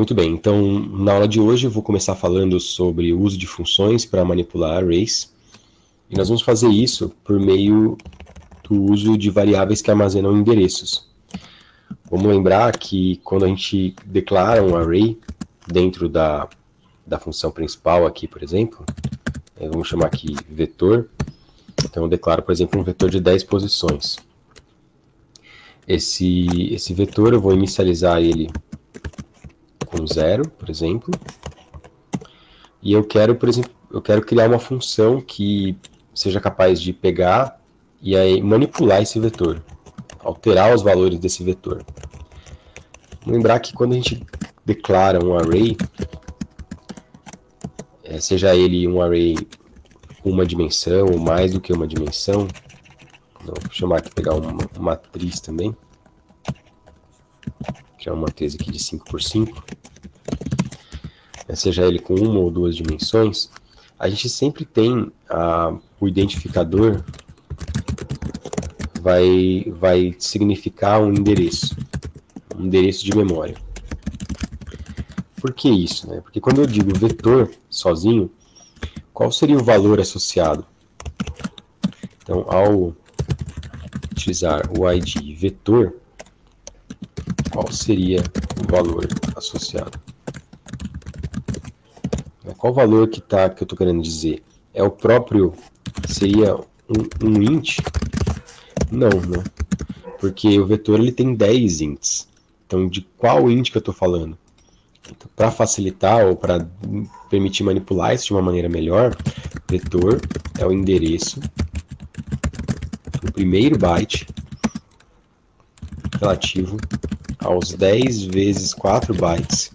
Muito bem, então na aula de hoje eu vou começar falando sobre o uso de funções para manipular arrays. E nós vamos fazer isso por meio do uso de variáveis que armazenam endereços. Vamos lembrar que quando a gente declara um array dentro da função principal aqui, por exemplo, vamos chamar aqui vetor. Então eu declaro, por exemplo, um vetor de 10 posições. Esse vetor eu vou inicializar ele com 0, por exemplo. E eu quero, por exemplo, criar uma função que seja capaz de pegar e aí manipular esse vetor, alterar os valores desse vetor. Lembrar que quando a gente declara um array, seja ele um array com uma dimensão ou mais do que uma dimensão, vou chamar aqui, pegar uma matriz também, criar uma matriz aqui de 5x5, seja ele com uma ou duas dimensões, a gente sempre tem o identificador vai significar um endereço de memória. Por que isso, né? Porque quando eu digo vetor sozinho, qual seria o valor associado? Então, ao utilizar o ID vetor, qual seria o valor associado? Qual o valor que eu estou querendo dizer? É o próprio, seria um int? Não, né? Porque o vetor ele tem 10 ints. Então, de qual int que eu estou falando? Então, para facilitar ou para permitir manipular isso de uma maneira melhor, vetor é o endereço do primeiro byte relativo aos 10 vezes 4 bytes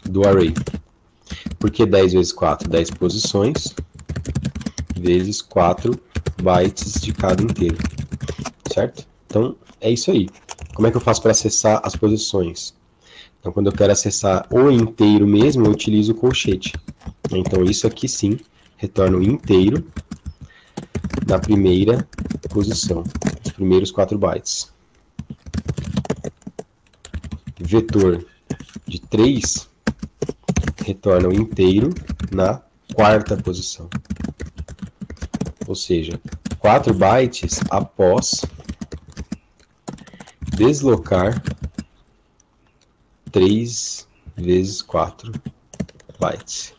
do array. Por que 10 vezes 4? 10 posições vezes 4 bytes de cada inteiro, certo? Então, é isso aí. Como é que eu faço para acessar as posições? Então, quando eu quero acessar o inteiro mesmo, eu utilizo o colchete. Então, isso aqui sim, retorna o inteiro na primeira posição, os primeiros 4 bytes. Vetor de 3 retorna o inteiro na quarta posição. Ou seja, 4 bytes após deslocar 3 vezes 4 bytes.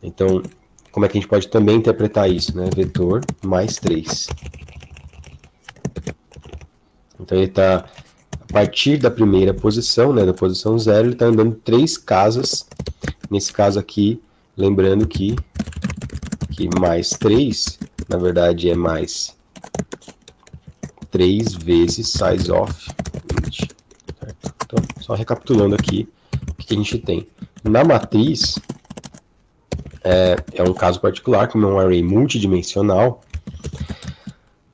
Então, como é que a gente pode também interpretar isso, né? Vetor mais 3. Então, ele está, a partir da primeira posição, né, da posição 0, ele está andando 3 casas. Nesse caso aqui, lembrando que mais 3, na verdade, é mais 3 vezes size of int. Certo? Então, só recapitulando aqui, o que a gente tem. Na matriz, é um caso particular, como é um array multidimensional.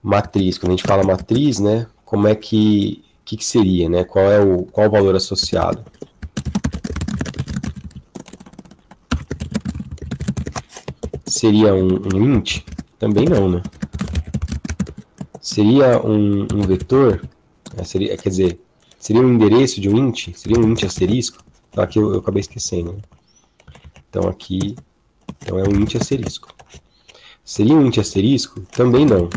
Matriz, quando a gente fala matriz, né, como é que seria, né? Qual o valor associado? Seria um int? Também não, né? Seria um vetor? Quer dizer, seria um endereço de um int? Seria um int asterisco? Então aqui eu acabei esquecendo, né? Então aqui é um int asterisco. Seria um int asterisco? Também não.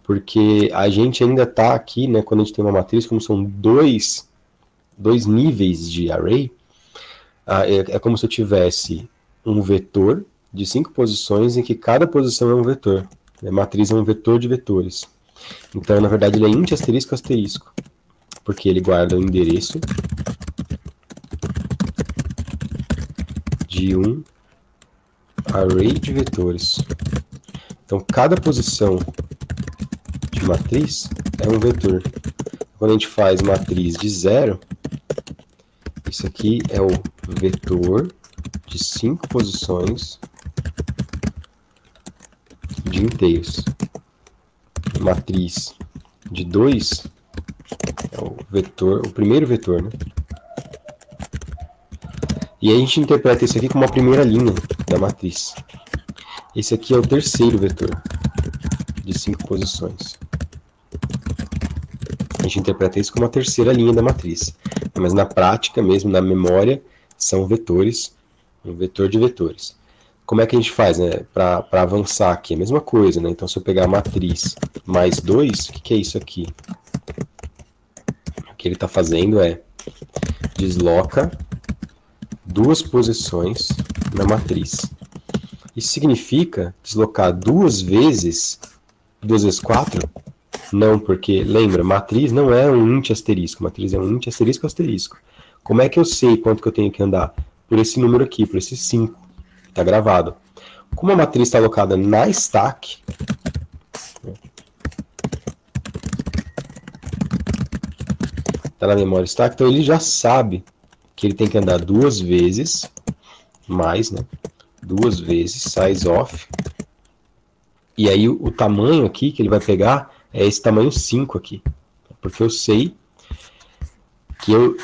Porque a gente ainda está aqui, né, quando a gente tem uma matriz, como são dois níveis de array, é como se eu tivesse um vetor de 5 posições em que cada posição é um vetor. A matriz é um vetor de vetores. Então, na verdade, ele é int asterisco asterisco, porque ele guarda o endereço de um array de vetores. Então, cada posição de matriz é um vetor. Quando a gente faz matriz de 0, isso aqui é o vetor de 5 posições de inteiros. Matriz de 2 é o vetor, o primeiro vetor, né? E aí a gente interpreta isso aqui como a primeira linha da matriz. Esse aqui é o terceiro vetor de 5 posições. gente interpreta isso como a terceira linha da matriz. Mas na prática mesmo, na memória, são vetores, um vetor de vetores. Como é que a gente faz, né, para avançar aqui? A mesma coisa, né? Então, se eu pegar a matriz mais 2, o que é isso aqui? O que ele está fazendo é desloca duas posições na matriz. Isso significa deslocar duas vezes 4? Não, porque, lembra, matriz não é um int asterisco, matriz é um int asterisco asterisco. Como é que eu sei quanto que eu tenho que andar? Por esse número aqui, por esse 5. Está gravado. Como a matriz está alocada na stack, está na memória stack, então ele já sabe que ele tem que andar duas vezes, mais, né? Duas vezes, size of. E aí o tamanho aqui que ele vai pegar é esse tamanho 5 aqui. Porque eu sei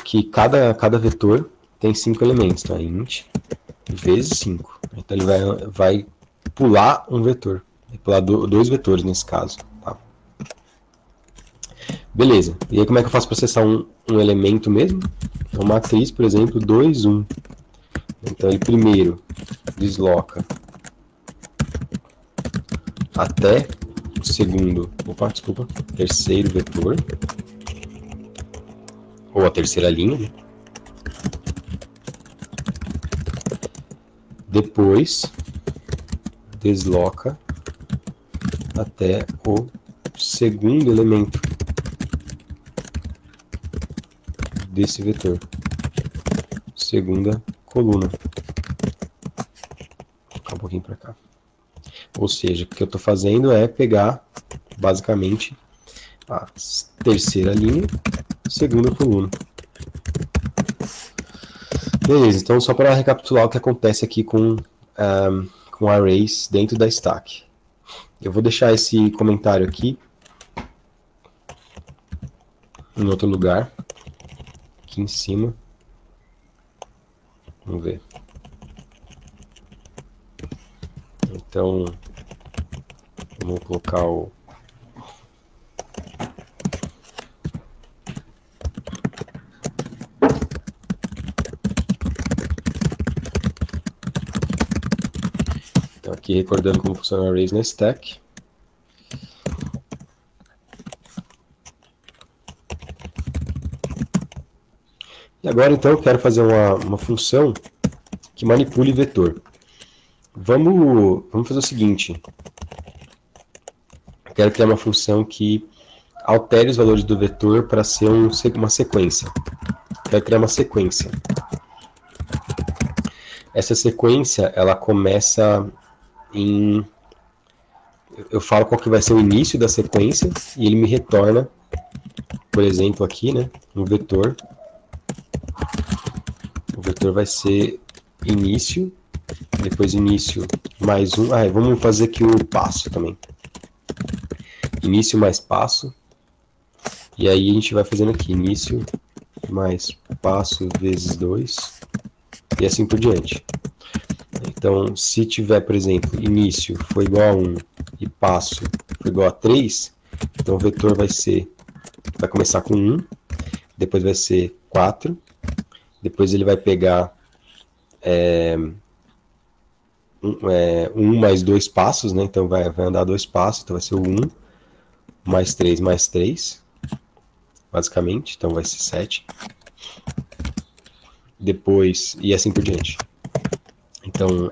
que cada vetor tem 5 elementos, tá? Int vezes 5. Então ele vai pular um vetor. Vai pular dois vetores nesse caso. Tá? Beleza. E aí como é que eu faço para acessar um elemento mesmo? Então matriz, por exemplo, 2, 1. Então ele primeiro desloca até o segundo, terceiro vetor, ou a terceira linha, né? Depois desloca até o segundo elemento desse vetor, segunda coluna. Vou colocar um pouquinho para cá. Ou seja, o que eu estou fazendo é pegar, basicamente, a terceira linha, segunda coluna. Beleza, então só para recapitular o que acontece aqui com arrays dentro da stack. Eu vou deixar esse comentário aqui em outro lugar, aqui em cima. Vamos ver. Então, vamos colocar o... Então, aqui recordando como funciona o arrays na stack. E agora, então, eu quero fazer uma função que manipule vetor. Vamos fazer o seguinte. Eu quero criar uma função que altere os valores do vetor para ser uma sequência. Eu quero criar uma sequência. Essa sequência, ela começa em... Eu falo qual que vai ser o início da sequência e ele me retorna, por exemplo, aqui, né, um vetor. O vetor vai ser início, depois início mais 1. Vamos fazer aqui o passo também. Início mais passo. E aí a gente vai fazendo aqui, início mais passo vezes 2. E assim por diante. Então, se tiver, por exemplo, início foi igual a 1 e passo foi igual a 3, então o vetor vai começar com 1, depois vai ser 4, depois ele vai pegar 1 mais 2 passos, né? Então vai andar 2 passos, então vai ser o 1 mais 3, basicamente, então vai ser 7. Depois, e assim por diante. Então,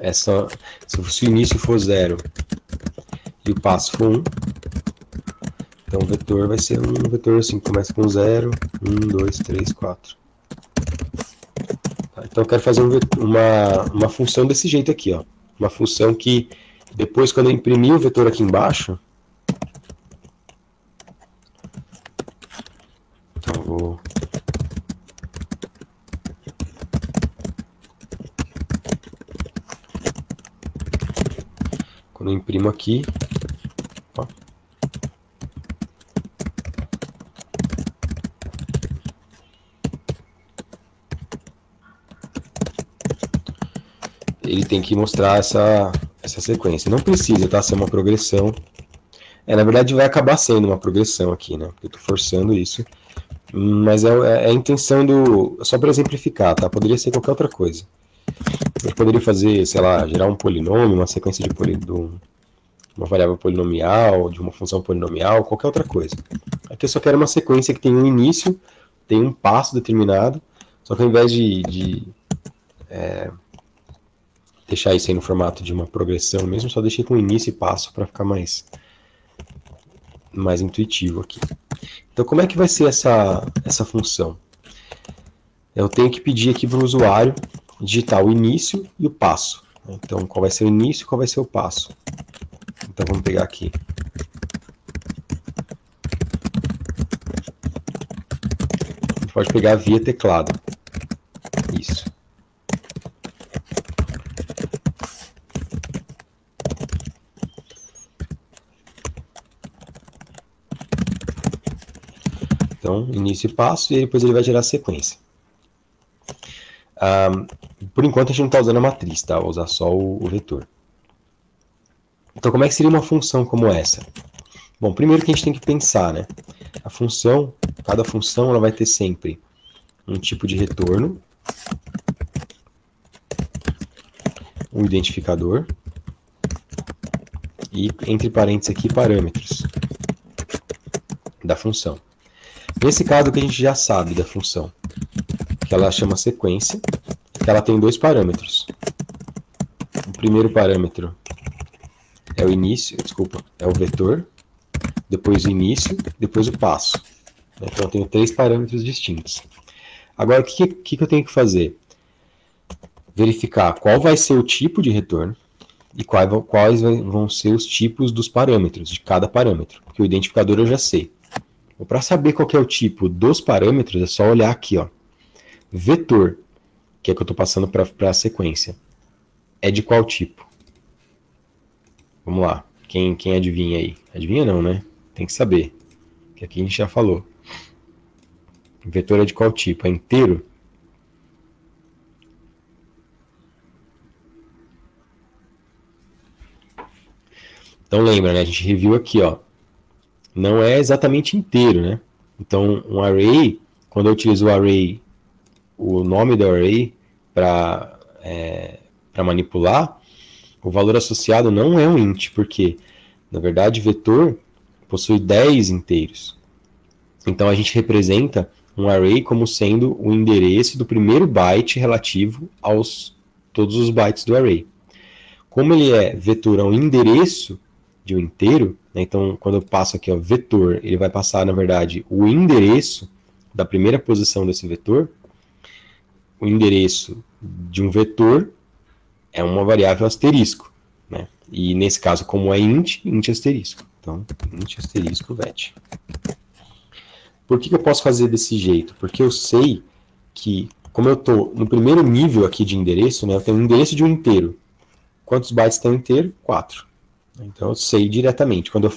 se o início for 0 e o passo for 1, então o vetor vai ser um vetor assim, começa com 0, 1, 2, 3, 4. Tá, então eu quero fazer uma função desse jeito aqui, ó. Uma função que depois, quando eu imprimir o vetor aqui embaixo, então eu vou... Quando eu imprimo aqui, ó, ele tem que mostrar essa sequência. Não precisa, tá? Ser uma progressão. Na verdade vai acabar sendo uma progressão aqui, né? Eu estou forçando isso. Mas é a intenção do... Só para exemplificar, tá? Poderia ser qualquer outra coisa. Eu poderia fazer, sei lá, gerar um polinômio, uma sequência de uma variável polinomial, de uma função polinomial, qualquer outra coisa. Aqui eu só quero uma sequência que tem um início, tem um passo determinado, só que ao invés de deixar isso aí no formato de uma progressão mesmo, só deixei com início e passo para ficar mais intuitivo aqui. Então, como é que vai ser essa função? Eu tenho que pedir aqui para o usuário digitar o início e o passo. Então, qual vai ser o início e qual vai ser o passo? Então, vamos pegar aqui. A gente pode pegar via teclado. Isso. Então, início e passo, e depois ele vai gerar a sequência. Por enquanto a gente não está usando a matriz, tá? Vou usar só o vetor. Então, como é que seria uma função como essa? Bom, primeiro que a gente tem que pensar, né? Cada função ela vai ter sempre um tipo de retorno, um identificador e, entre parênteses aqui, parâmetros da função. Nesse caso, o que a gente já sabe da função, que ela chama sequência, que ela tem dois parâmetros. O primeiro parâmetro é o início, é o vetor, depois o início, depois o passo. Então eu tenho três parâmetros distintos. Agora, o que eu tenho que fazer? Verificar qual vai ser o tipo de retorno e quais vão ser os tipos dos parâmetros, de cada parâmetro, porque o identificador eu já sei. Para saber qual que é o tipo dos parâmetros, é só olhar aqui, ó. Vetor, que é que eu estou passando para a sequência, é de qual tipo? Vamos lá. Quem adivinha aí? Adivinha não, né? Tem que saber. Que aqui a gente já falou. Vetor é de qual tipo? É inteiro? Então lembra, né? A gente reviu aqui, ó. Não é exatamente inteiro, né? Então, um array, quando eu utilizo o array, o nome do array para manipular, o valor associado não é um int, porque, na verdade, vetor possui 10 inteiros. Então, a gente representa um array como sendo o endereço do primeiro byte relativo aos todos os bytes do array. Como ele é vetor a um endereço de um inteiro, né, então, quando eu passo aqui, ó, vetor, ele vai passar, na verdade, o endereço da primeira posição desse vetor. O endereço de um vetor é uma variável asterisco, né? E nesse caso, como é int asterisco. Então, int asterisco vet. Por que eu posso fazer desse jeito? Porque eu sei que, como eu estou no primeiro nível aqui de endereço, né, eu tenho um endereço de um inteiro. Quantos bytes tem um inteiro? 4. Então, eu sei diretamente. Quando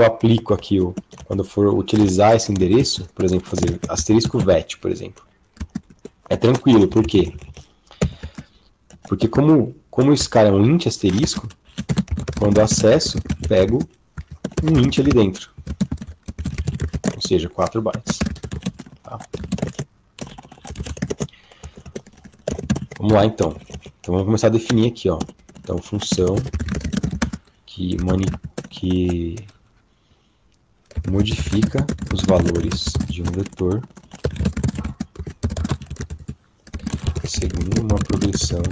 eu aplico aqui, quando eu for utilizar esse endereço, por exemplo, fazer asterisco vet, por exemplo, é tranquilo. Por quê? Porque como esse cara é um int asterisco, quando eu acesso, pego um int ali dentro. Ou seja, 4 bytes. Tá? Vamos lá, então. Então, vamos começar a definir aqui, ó. Então, função que modifica os valores de um vetor segundo uma progressão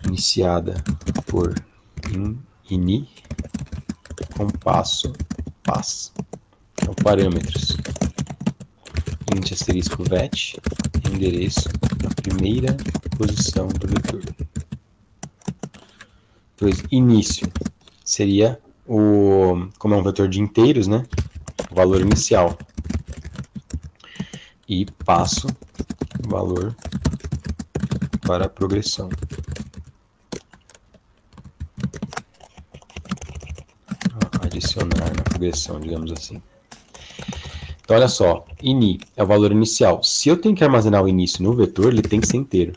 iniciada por ini com passo. Então, parâmetros int asterisco vet, endereço da primeira posição do vetor. Depois, início seria como é um vetor de inteiros, né? O valor inicial. E passo o valor para a progressão. Adicionar na progressão, digamos assim. Então, olha só, ini é o valor inicial. Se eu tenho que armazenar o início no vetor, ele tem que ser inteiro.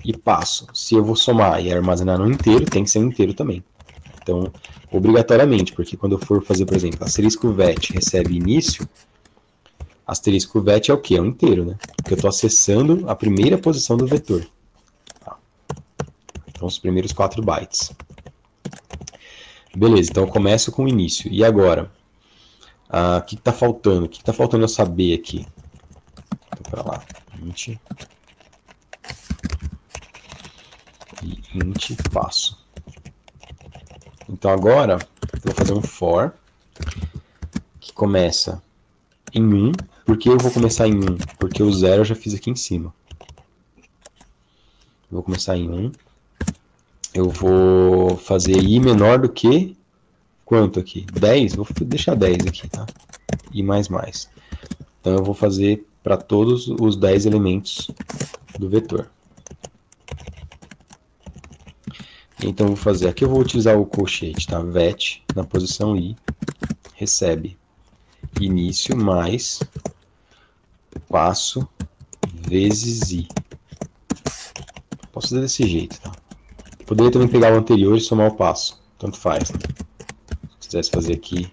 E passo, se eu vou somar e armazenar no inteiro, tem que ser um inteiro também. Então, obrigatoriamente, porque quando eu for fazer, por exemplo, asterisco vet recebe início, asterisco vet é o quê? É um inteiro, né? Porque eu estou acessando a primeira posição do vetor. Tá. Então, os primeiros 4 bytes. Beleza, então eu começo com o início. E agora? O que está faltando? O que está faltando eu saber aqui? Então, para lá. Int. E int passo. Então agora eu vou fazer um for que começa em 1. Por que eu vou começar em 1? Porque o 0 eu já fiz aqui em cima. Eu vou começar em 1. Eu vou fazer i menor do que quanto aqui? 10? Vou deixar 10 aqui, tá? I mais mais. Então eu vou fazer para todos os 10 elementos do vetor. Então eu vou fazer, aqui eu vou utilizar o colchete, tá? Vet na posição i recebe início mais passo vezes i. Posso fazer desse jeito, tá? Poderia também pegar o anterior e somar o passo. Tanto faz, né? Se quisesse fazer aqui,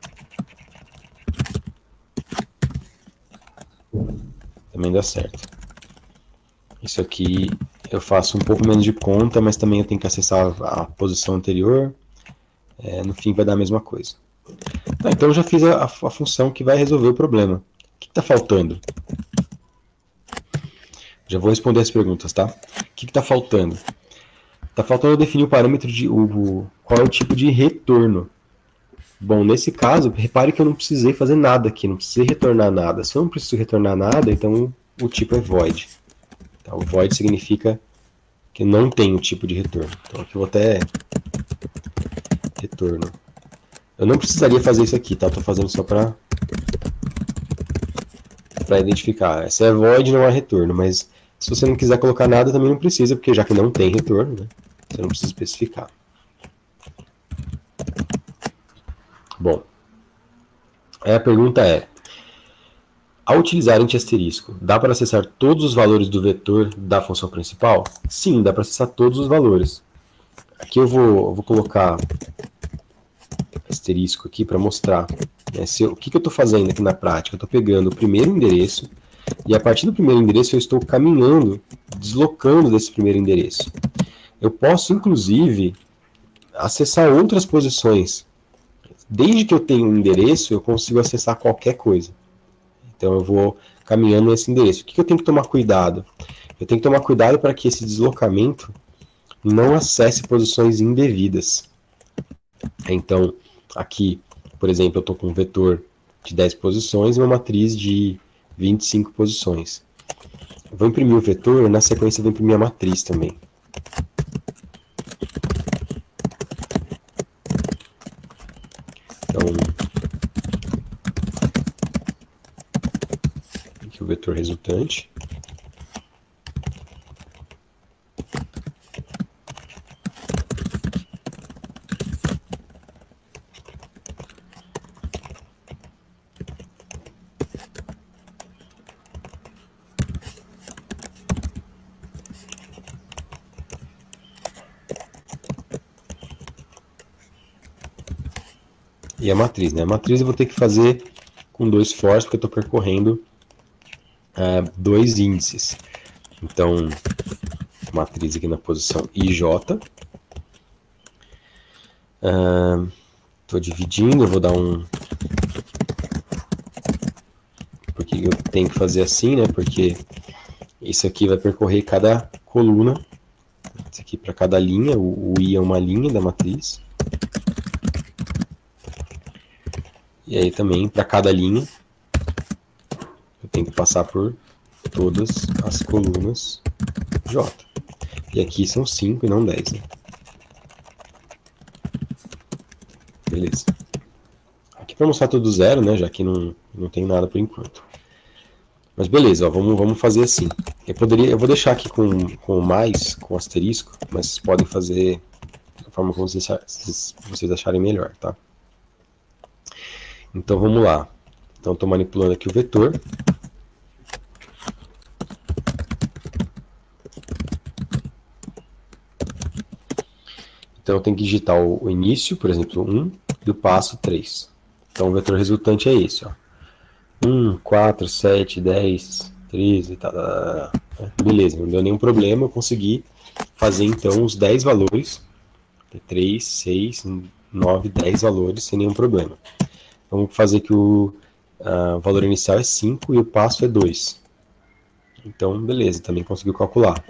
também dá certo. Isso aqui eu faço um pouco menos de conta, mas também eu tenho que acessar a posição anterior. No fim vai dar a mesma coisa. Então eu já fiz a função que vai resolver o problema. O que está faltando? Já vou responder as perguntas, tá? O que está faltando? Está faltando eu definir o parâmetro de qual é o tipo de retorno. Bom, nesse caso, repare que eu não precisei fazer nada aqui, não precisei retornar nada. Se eu não preciso retornar nada, então o tipo é void. Tá? O void significa que não tem o tipo de retorno. Então aqui eu vou até retorno. Eu não precisaria fazer isso aqui, tá? Estou fazendo só para identificar. Essa é void, não é retorno, mas se você não quiser colocar nada, também não precisa, porque já que não tem retorno, né? Você não precisa especificar. Bom, aí a pergunta é, ao utilizar int asterisco, dá para acessar todos os valores do vetor da função principal? Sim, dá para acessar todos os valores. Aqui eu vou colocar asterisco aqui para mostrar, né, o que eu estou fazendo aqui na prática. Eu estou pegando o primeiro endereço e a partir do primeiro endereço eu estou caminhando, deslocando desse primeiro endereço. Eu posso, inclusive, acessar outras posições. Desde que eu tenha um endereço, eu consigo acessar qualquer coisa. Então eu vou caminhando nesse endereço. O que eu tenho que tomar cuidado? Eu tenho que tomar cuidado para que esse deslocamento não acesse posições indevidas. Então, aqui, por exemplo, eu estou com um vetor de 10 posições e uma matriz de 25 posições. Eu vou imprimir o vetor, na sequência eu vou imprimir a matriz também. Então, aqui o vetor resultante. E a matriz, né? A matriz eu vou ter que fazer com 2 fors, porque eu estou percorrendo 2 índices. Então, matriz aqui na posição IJ. Estou dividindo, eu vou dar um... Porque eu tenho que fazer assim, né? Porque isso aqui vai percorrer cada coluna. Isso aqui para cada linha, o I é uma linha da matriz. E aí também, para cada linha, eu tenho que passar por todas as colunas J. E aqui são 5 e não 10, né? Beleza. Aqui para mostrar tudo zero, né? Já que não tem nada por enquanto. Mas beleza, ó, vamos fazer assim. Eu vou deixar aqui com mais, com asterisco, mas vocês podem fazer da forma como vocês acharem melhor, tá? Então vamos lá. Então estou manipulando aqui o vetor. Então eu tenho que digitar o início, por exemplo, 1, e o passo 3. Então o vetor resultante é esse, ó. 1, 4, 7, 10, 13, tá. Beleza, não deu nenhum problema, eu consegui fazer então os 10 valores, 3, 6, 9, 10 valores sem nenhum problema. Vamos fazer que o valor inicial é 5 e o passo é 2. Então, beleza, também conseguiu calcular.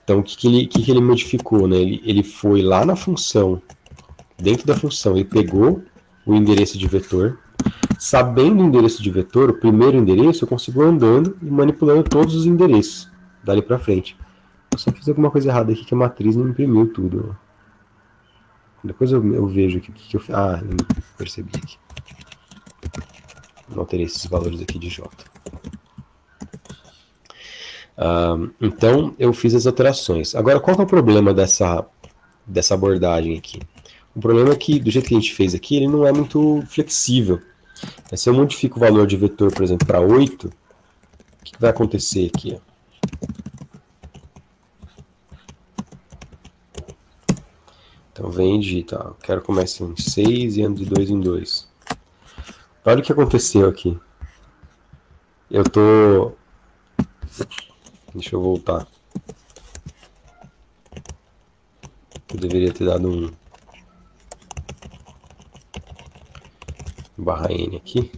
Então, o que ele modificou? Né? Ele foi lá na função, dentro da função, ele pegou o endereço de vetor. Sabendo o endereço de vetor, o primeiro endereço, eu consigo andando e manipulando todos os endereços dali para frente. Eu só fiz alguma coisa errada aqui, que a matriz não imprimiu tudo. Depois eu vejo aqui o que eu fiz. Ah, eu percebi aqui. Não alterei esses valores aqui de J. Então, eu fiz as alterações. Agora, qual que é o problema dessa abordagem aqui? O problema é que, do jeito que a gente fez aqui, ele não é muito flexível. Se eu modifico o valor de vetor, por exemplo, para 8, o que vai acontecer aqui? Então, vem e digita. Quero começar em 6 e ando de 2 em 2. Olha o que aconteceu aqui. Eu tô... Deixa eu voltar. Eu deveria ter dado um barra N aqui.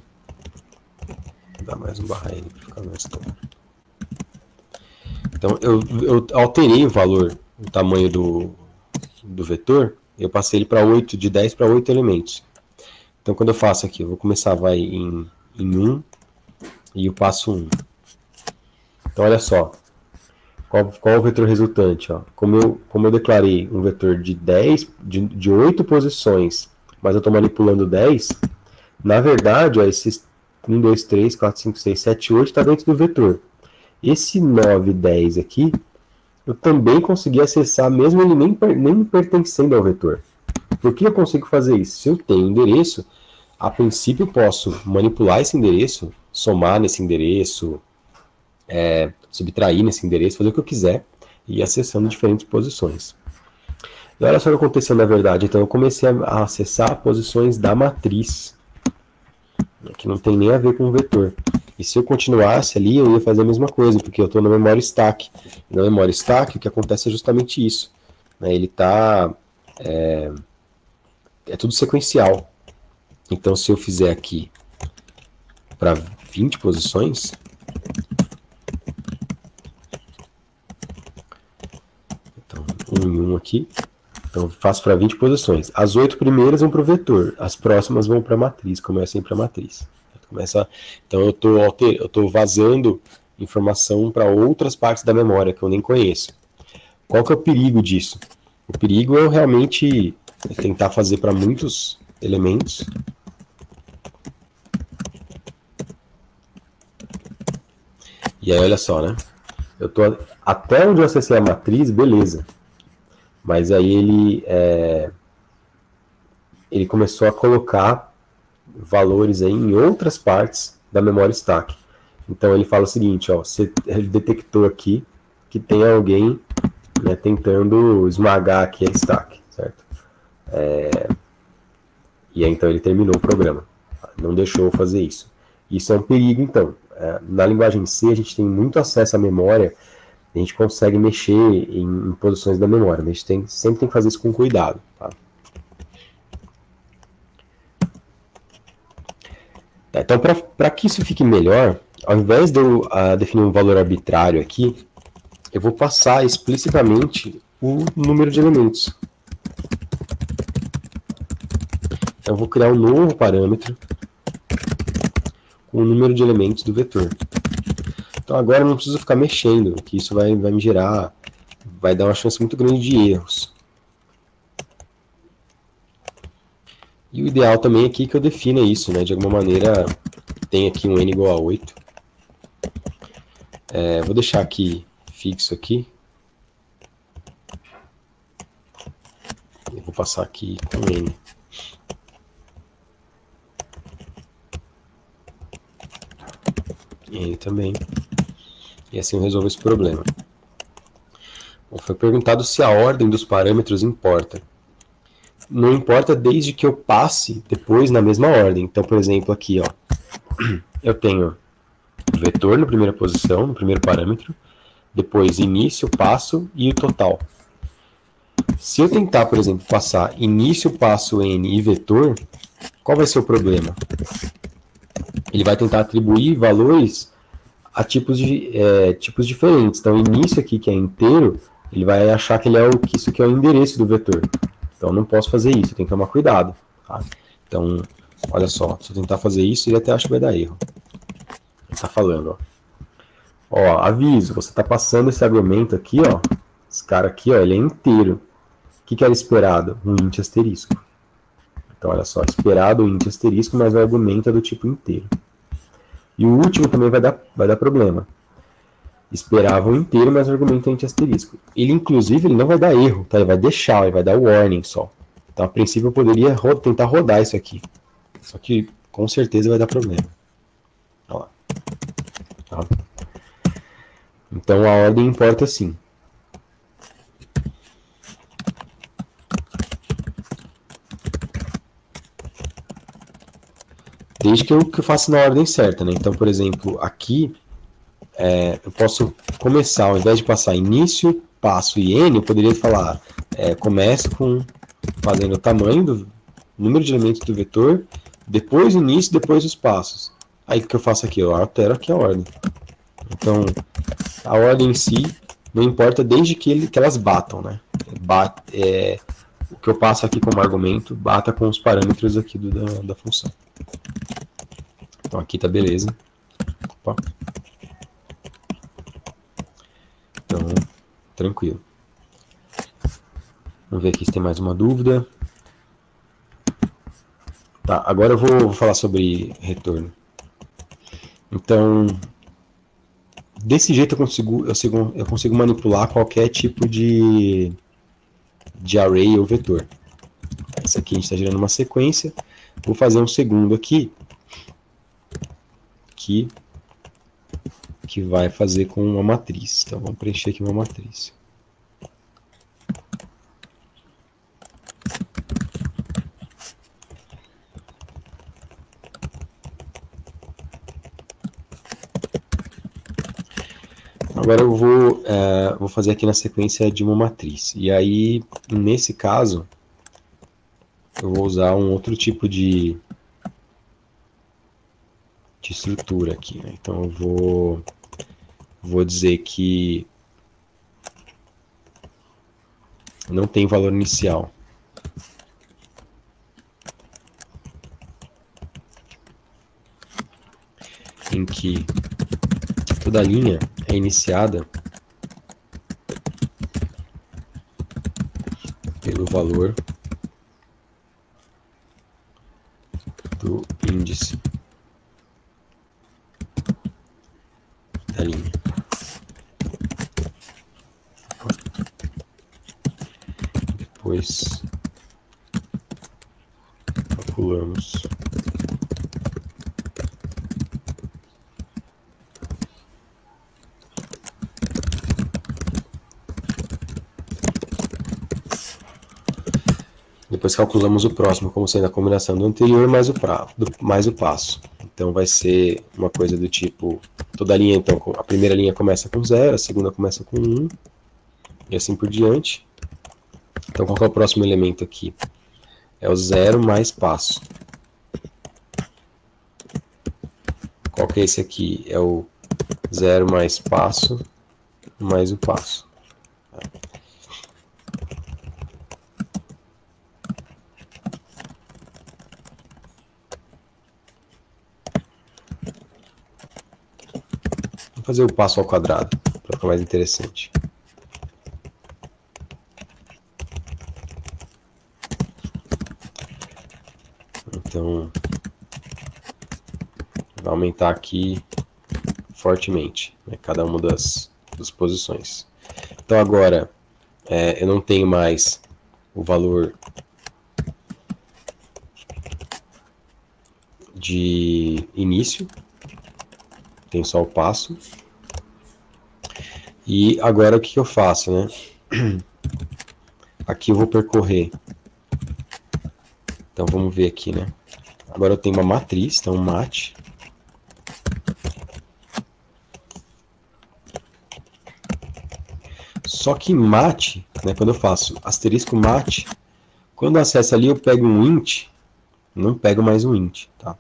Vou dar mais um barra N para ficar mais claro. Então, eu alterei o valor, o tamanho do vetor, eu passei ele para 8, de 10 para 8 elementos. Então, quando eu faço aqui, eu vou começar em 1 e o passo 1. Então, olha só. Qual é o vetor resultante? Ó? Como eu declarei um vetor de 10, de 8 posições, mas eu estou manipulando 10, na verdade, ó, esses 1, 2, 3, 4, 5, 6, 7, 8 está dentro do vetor. Esse 9, 10 aqui, eu também consegui acessar, mesmo ele nem pertencendo ao vetor. Por que eu consigo fazer isso? Se eu tenho endereço, a princípio eu posso manipular esse endereço, somar nesse endereço, subtrair nesse endereço, fazer o que eu quiser e ir acessando diferentes posições. E olha só o que aconteceu na verdade. Então eu comecei a acessar posições da matriz, que não tem nem a ver com o vetor. E se eu continuasse ali, eu ia fazer a mesma coisa, porque eu estou na memória stack. E na memória stack, o que acontece é justamente isso. Ele está... É tudo sequencial. Então, se eu fizer aqui para 20 posições... Então, 1 em 1 aqui. Então, eu faço para 20 posições. As 8 primeiras vão para o vetor. As próximas vão para a matriz. Começa sempre a matriz. Então, eu estou vazando informação para outras partes da memória que eu nem conheço. Qual que é o perigo disso? O perigo é eu realmente tentar fazer para muitos elementos. E aí, olha só, né? Eu tô até onde eu acessei a matriz, beleza. Mas aí ele começou a colocar valores aí em outras partes da memória stack. Então ele fala o seguinte, ó, ele detectou aqui que tem alguém, né, tentando esmagar aqui a stack, certo? E aí então ele terminou o programa, não deixou eu fazer isso. Isso é um perigo então. Na linguagem C a gente tem muito acesso à memória, a gente consegue mexer em posições da memória, mas a gente sempre tem que fazer isso com cuidado, tá? Então, para que isso fique melhor, ao invés de eu definir um valor arbitrário aqui, eu vou passar explicitamente o número de elementos. Então, eu vou criar um novo parâmetro com o número de elementos do vetor. Então, agora eu não preciso ficar mexendo, que isso vai me gerar, vai dar uma chance muito grande de erros. E o ideal também aqui é que eu defina isso, né? De alguma maneira, tem aqui um n igual a 8. Vou deixar aqui fixo aqui. Eu vou passar aqui com n. N também. E assim eu resolvo esse problema. Foi perguntado se a ordem dos parâmetros importa. Não importa desde que eu passe depois na mesma ordem. Então, por exemplo, aqui, ó, eu tenho o vetor na primeira posição, no primeiro parâmetro, depois início, passo e o total. Se eu tentar, por exemplo, passar início, passo, n e vetor, qual vai ser o problema? Ele vai tentar atribuir valores a tipos diferentes. Então, início aqui, que é inteiro, ele vai achar que isso aqui é o endereço do vetor. Então, eu não posso fazer isso, eu tenho que tomar cuidado. Tá? Então, olha só, se eu tentar fazer isso, ele até acha que vai dar erro. Ele está falando, ó, aviso, você está passando esse argumento aqui, ó, esse cara aqui, ó, ele é inteiro. O que era esperado? Um int asterisco. Então, olha só, esperado o int asterisco, mas o argumento é do tipo inteiro. E o último também vai dar problema. Esperava o inteiro, mas o argumento é int asterisco. Ele, inclusive, ele não vai dar erro, tá? Ele vai deixar, ele vai dar warning só. Então, a princípio, eu poderia tentar rodar isso aqui. Só que, com certeza, vai dar problema. Olha lá. Tá? Então, a ordem importa sim. Desde que eu faça na ordem certa, né? Então, por exemplo, aqui eu posso começar, ao invés de passar início, passo e n, eu poderia falar, começo fazendo o tamanho do número de elementos do vetor, depois o início, depois os passos. Aí o que eu faço aqui? Eu altero aqui a ordem. Então, a ordem em si não importa desde que elas batam, né? O que eu passo aqui como argumento bata com os parâmetros aqui da função. Então aqui tá beleza. Opa. Então, tranquilo. Vamos ver aqui se tem mais uma dúvida. Tá, agora eu vou falar sobre retorno. Então, desse jeito eu consigo manipular qualquer tipo de array ou vetor. Esse aqui a gente está gerando uma sequência. Vou fazer um segundo aqui, que vai fazer com uma matriz. Então, vamos preencher aqui uma matriz. Agora eu vou fazer aqui na sequência de uma matriz. E aí, nesse caso, eu vou usar um outro tipo de estrutura aqui, né? Então eu vou dizer que não tem valor inicial. Em que toda linha é iniciada pelo valor do índice da linha. Depois calculamos o próximo, como sendo a combinação do anterior mais o passo. Então vai ser uma coisa do tipo, toda linha, então, a primeira linha começa com 0, a segunda começa com 1, e assim por diante. Então qual que é o próximo elemento aqui? É o 0 mais passo. Qual que é esse aqui? É o 0 mais passo, mais o passo. Vou fazer o passo ao quadrado, para ficar mais interessante. Então, vai aumentar aqui fortemente, né, cada uma das posições. Então agora, eu não tenho mais o valor de início, tem só o passo. E agora o que eu faço, né? Aqui eu vou percorrer. Então vamos ver aqui, né? Agora eu tenho uma matriz, então mat. Só que mat, né, quando eu faço asterisco mat, quando eu acesso ali eu pego um int, não pego mais um int, tá?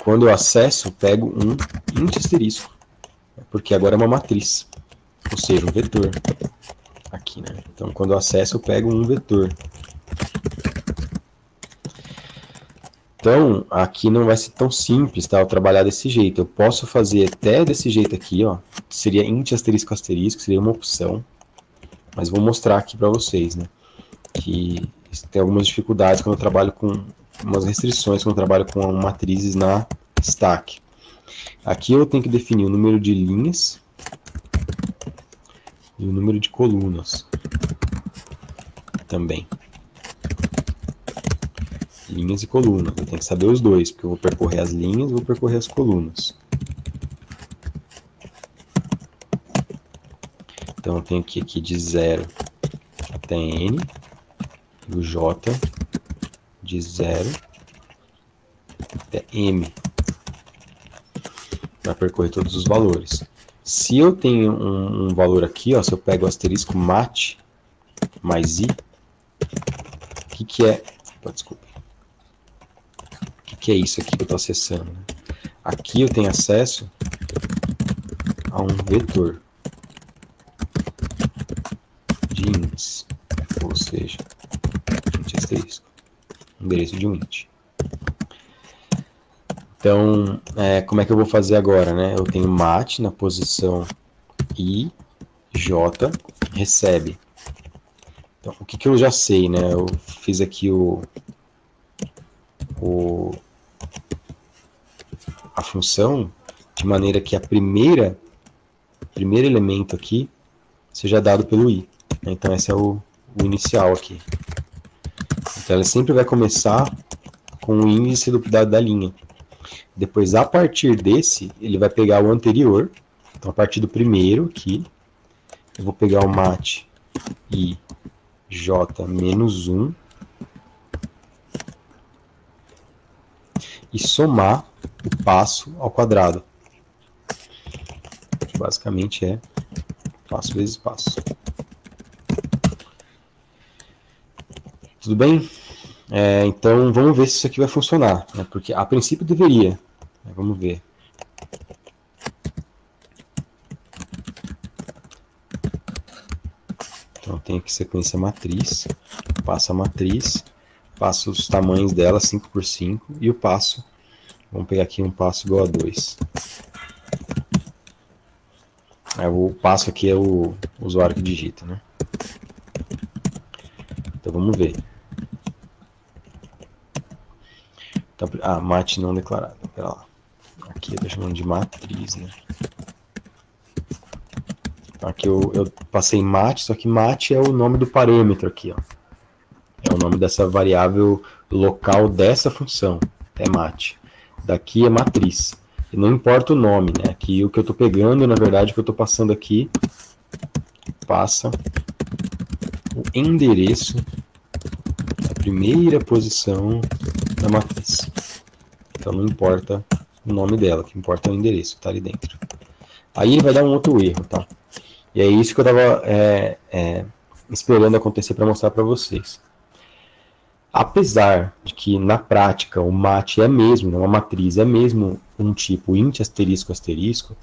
Quando eu acesso, eu pego um int asterisco, porque agora é uma matriz, ou seja, um vetor. Aqui, né? Então, quando eu acesso, eu pego um vetor. Então, aqui não vai ser tão simples, tá? Eu trabalhar desse jeito. Eu posso fazer até desse jeito aqui, ó. Seria int asterisco asterisco, seria uma opção. Mas vou mostrar aqui para vocês, né? Que tem algumas dificuldades quando eu trabalho com umas restrições quando eu trabalho com matrizes na stack. Aqui eu tenho que definir o número de linhas e o número de colunas também. Linhas e colunas. Eu tenho que saber os dois, porque eu vou percorrer as linhas e vou percorrer as colunas. Então eu tenho que aqui de 0 até n, e o j de 0 até m, para percorrer todos os valores. Se eu tenho um valor aqui, ó, se eu pego o asterisco mat mais i, o que é... Desculpa. O que é isso aqui que eu estou acessando? Aqui eu tenho acesso a um vetor de ints, ou seja, int asterisco, endereço de um int. Então, como é que eu vou fazer agora, né? Eu tenho mat na posição i, j, recebe. Então, o que eu já sei, né? Eu fiz aqui a função de maneira que o primeiro elemento aqui seja dado pelo i. Então, esse é o inicial aqui. Então, ela sempre vai começar com o índice da linha. Depois, a partir desse, ele vai pegar o anterior. Então, a partir do primeiro aqui, eu vou pegar o mat i j menos 1 e somar o passo ao quadrado, que basicamente é passo vezes passo. Tudo bem? Então, vamos ver se isso aqui vai funcionar, né? Porque a princípio deveria. Vamos ver. Então, eu tenho aqui sequência matriz, passo a matriz, passo os tamanhos dela, 5 por 5, e o passo, vamos pegar aqui um passo igual a 2. O passo aqui é o usuário que digita, né? Então, vamos ver. Então, mat não declarado. Pera lá. Aqui eu tô chamando de matriz, né? Então, aqui eu passei mat, só que mat é o nome do parâmetro aqui, ó. É o nome dessa variável local dessa função. É mat. Daqui é matriz. E não importa o nome, né? Aqui o que eu tô pegando, na verdade, o que eu tô passando aqui, passa o endereço da primeira posição da matriz. Então não importa o nome dela, o que importa é o endereço, tá ali dentro. Aí ele vai dar um outro erro, tá? E é isso que eu estava esperando acontecer para mostrar para vocês. Apesar de que na prática o mat é mesmo, né, uma matriz é mesmo um tipo int asterisco asterisco,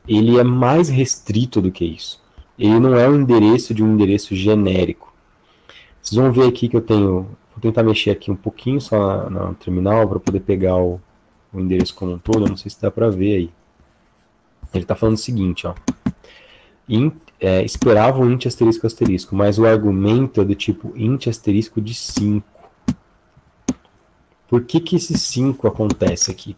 ele é mais restrito do que isso. Ele não é um endereço de um endereço genérico. Vocês vão ver aqui que eu tenho... Vou tentar mexer aqui um pouquinho só no terminal para poder pegar o endereço como um todo. Eu não sei se dá para ver aí. Ele está falando o seguinte, ó. Esperava um int asterisco asterisco, mas o argumento é do tipo int asterisco de 5. Por que esse 5 acontece aqui?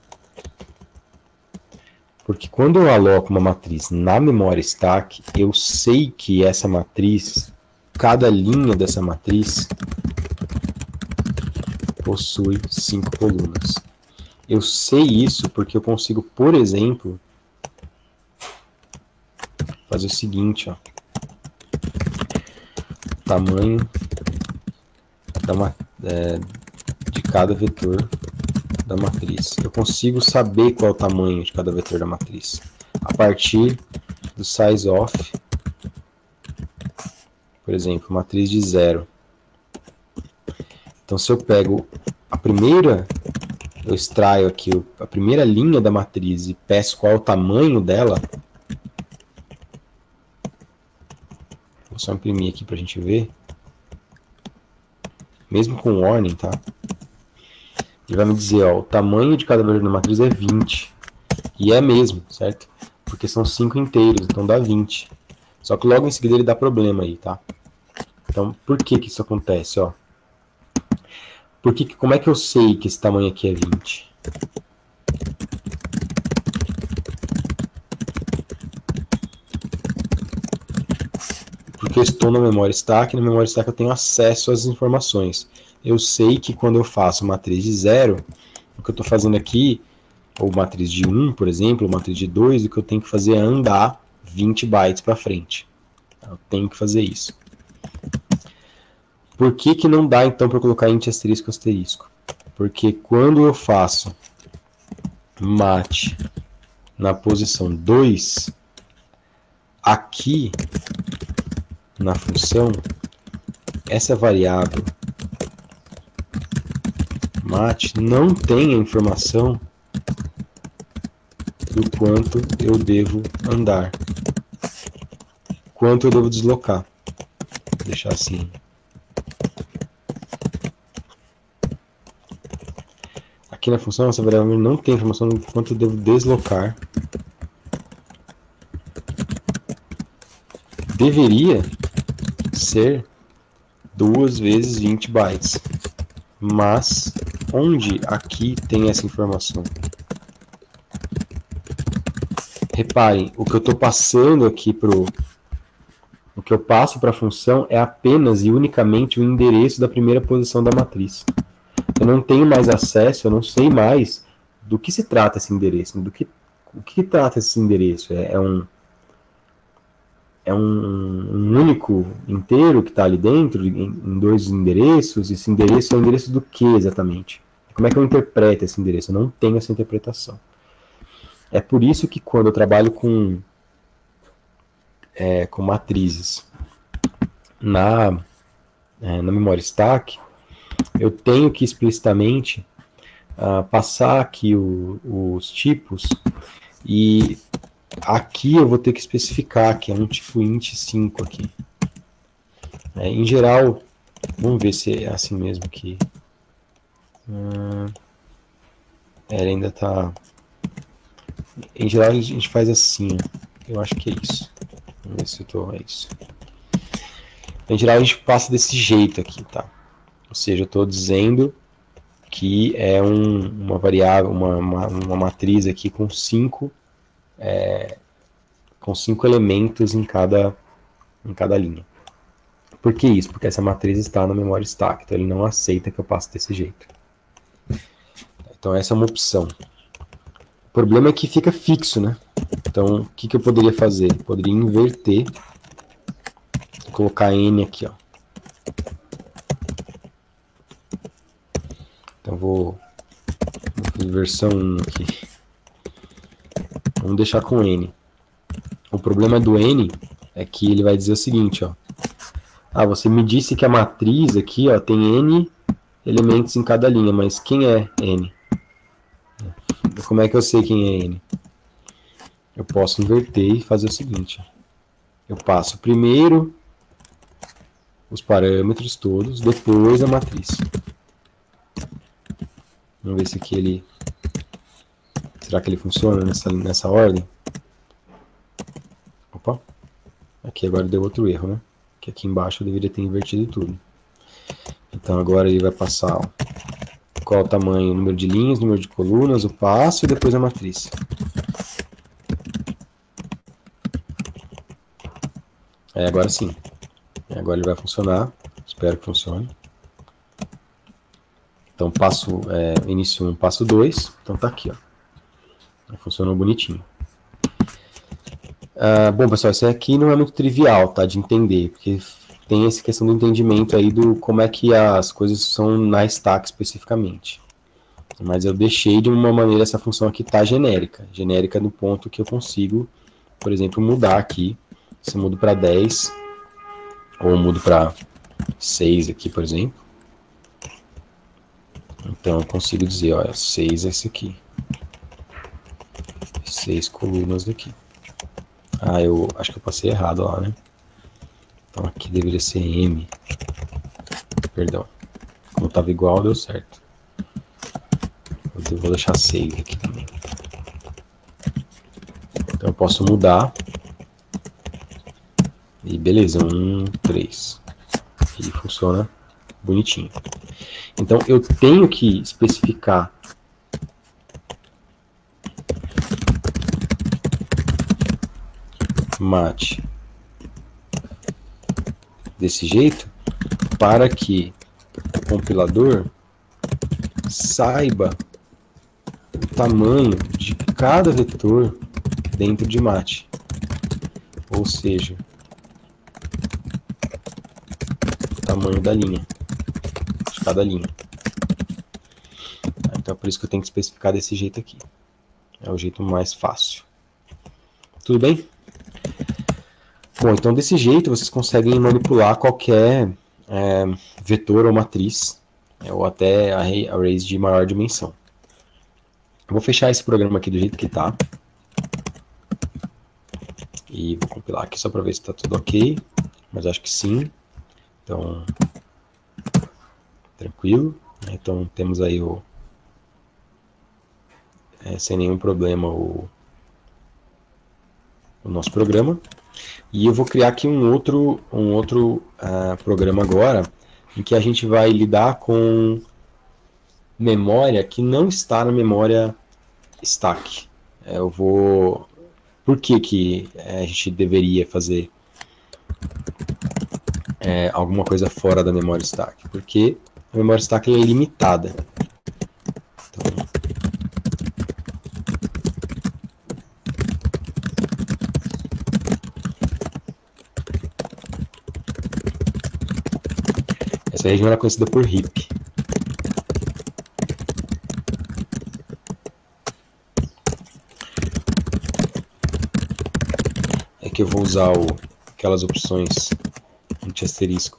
Porque quando eu aloco uma matriz na memória stack, eu sei que essa matriz, cada linha dessa matriz, possui 5 colunas. Eu sei isso porque eu consigo, por exemplo, fazer o seguinte, ó. Tamanho de cada vetor da matriz. Eu consigo saber qual é o tamanho de cada vetor da matriz a partir do size of, por exemplo, matriz de 0. Então, se eu pego a primeira, eu extraio aqui a primeira linha da matriz e peço qual é o tamanho dela. Vou só imprimir aqui para a gente ver. Mesmo com warning, tá? Ele vai me dizer, ó, o tamanho de cada vetor da matriz é 20. E é mesmo, certo? Porque são 5 inteiros, então dá 20. Só que logo em seguida ele dá problema aí, tá? Então, por que que isso acontece, ó? Como é que eu sei que esse tamanho aqui é 20? Porque eu estou na memória stack, e na memória stack eu tenho acesso às informações. Eu sei que quando eu faço matriz de 0, o que eu estou fazendo aqui, ou matriz de 1, por exemplo, ou matriz de 2, o que eu tenho que fazer é andar 20 bytes para frente. Eu tenho que fazer isso. Por que que não dá, então, para eu colocar int asterisco asterisco? Porque quando eu faço mat na posição 2, aqui na função, essa variável mat não tem a informação do quanto eu devo andar, quanto eu devo deslocar. Vou deixar assim. Aqui na função, essa variável não tem informação do quanto eu devo deslocar. Deveria ser 2 vezes 20 bytes. Mas, onde aqui tem essa informação? Reparem, o que eu estou passando aqui o que eu passo para a função é apenas e unicamente o endereço da primeira posição da matriz. Eu não tenho mais acesso, eu não sei mais do que se trata esse endereço, o que trata esse endereço. É um único inteiro que está ali dentro, em 2 endereços. Esse endereço é o endereço do que exatamente? Como é que eu interpreto esse endereço? Eu não tenho essa interpretação. É por isso que quando eu trabalho com matrizes na memória stack, eu tenho que explicitamente passar aqui os tipos, e aqui eu vou ter que especificar que é um tipo int5 aqui. Em geral, vamos ver se é assim mesmo que ele ainda está. Em geral a gente faz assim, ó. Eu acho que é isso. Vamos ver se é isso. Em geral a gente passa desse jeito aqui, tá? Ou seja, eu estou dizendo que é uma variável, uma matriz aqui com 5 elementos em cada linha. Por que isso? Porque essa matriz está na memória stack, então ele não aceita que eu passe desse jeito. Então essa é uma opção. O problema é que fica fixo, né? Então o que eu poderia fazer? Eu poderia inverter, colocar n aqui, ó. Então vou fazer versão 1 aqui. Vamos deixar com n. O problema do n é que ele vai dizer o seguinte, ó. Você me disse que a matriz aqui, ó, tem n elementos em cada linha, mas quem é n? Como é que eu sei quem é n? Eu posso inverter e fazer o seguinte. Eu passo primeiro os parâmetros todos, depois a matriz. Vamos ver se aqui ele... Será que ele funciona nessa ordem? Opa. Aqui agora deu outro erro, né? Que aqui embaixo eu deveria ter invertido tudo. Então agora ele vai passar, ó, qual o tamanho, número de linhas, número de colunas, o passo e depois a matriz. Agora sim. Agora ele vai funcionar. Espero que funcione. Então passo início 1, passo 2. Então tá aqui, ó. Funcionou bonitinho. Bom, pessoal, isso aqui não é muito trivial, tá, de entender, porque tem essa questão do entendimento aí do como é que as coisas são na stack especificamente. Mas eu deixei de uma maneira essa função aqui tá genérica. Genérica no ponto que eu consigo, por exemplo, mudar aqui. Se eu mudo para 10, ou mudo para 6 aqui, por exemplo. Então eu consigo dizer, olha, 6 é esse aqui. 6 colunas aqui. Eu acho que eu passei errado lá, né? Então aqui deveria ser M. Perdão. Como estava igual, deu certo. Eu vou deixar 6 aqui também. Então eu posso mudar. E beleza, 1, 3. E funciona bonitinho. Então eu tenho que especificar mat desse jeito para que o compilador saiba o tamanho de cada vetor dentro de mat. Ou seja, o tamanho da linha, de cada linha. Então é por isso que eu tenho que especificar desse jeito aqui. É o jeito mais fácil. Tudo bem? Bom, então desse jeito vocês conseguem manipular qualquer vetor ou matriz, ou até arrays de maior dimensão. Eu vou fechar esse programa aqui do jeito que está. E vou compilar aqui só para ver se está tudo ok. Mas acho que sim. Então, tranquilo. Então temos aí sem nenhum problema o nosso programa. E eu vou criar aqui um outro programa agora, em que a gente vai lidar com memória que não está na memória stack. Por que a gente deveria fazer alguma coisa fora da memória stack? Porque a memória stack é ilimitada. Essa região era conhecida por heap. É que eu vou usar aquelas opções anti-asterisco.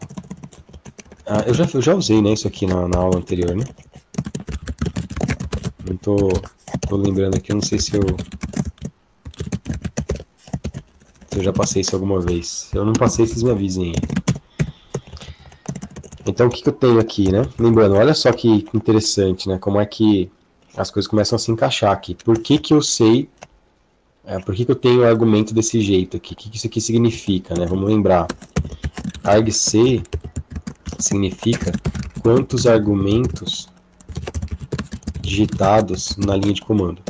Eu já usei, né, isso aqui na aula anterior, né? Não tô lembrando aqui, eu não sei se eu já passei isso alguma vez. Se eu não passei, vocês me avisem aí. Então, o que eu tenho aqui, né? Lembrando, olha só que interessante, né? Como é que as coisas começam a se encaixar aqui. Por que eu sei... por que eu tenho o argumento desse jeito aqui? O que isso aqui significa, né? Vamos lembrar. argc significa quantos argumentos digitados na linha de comando.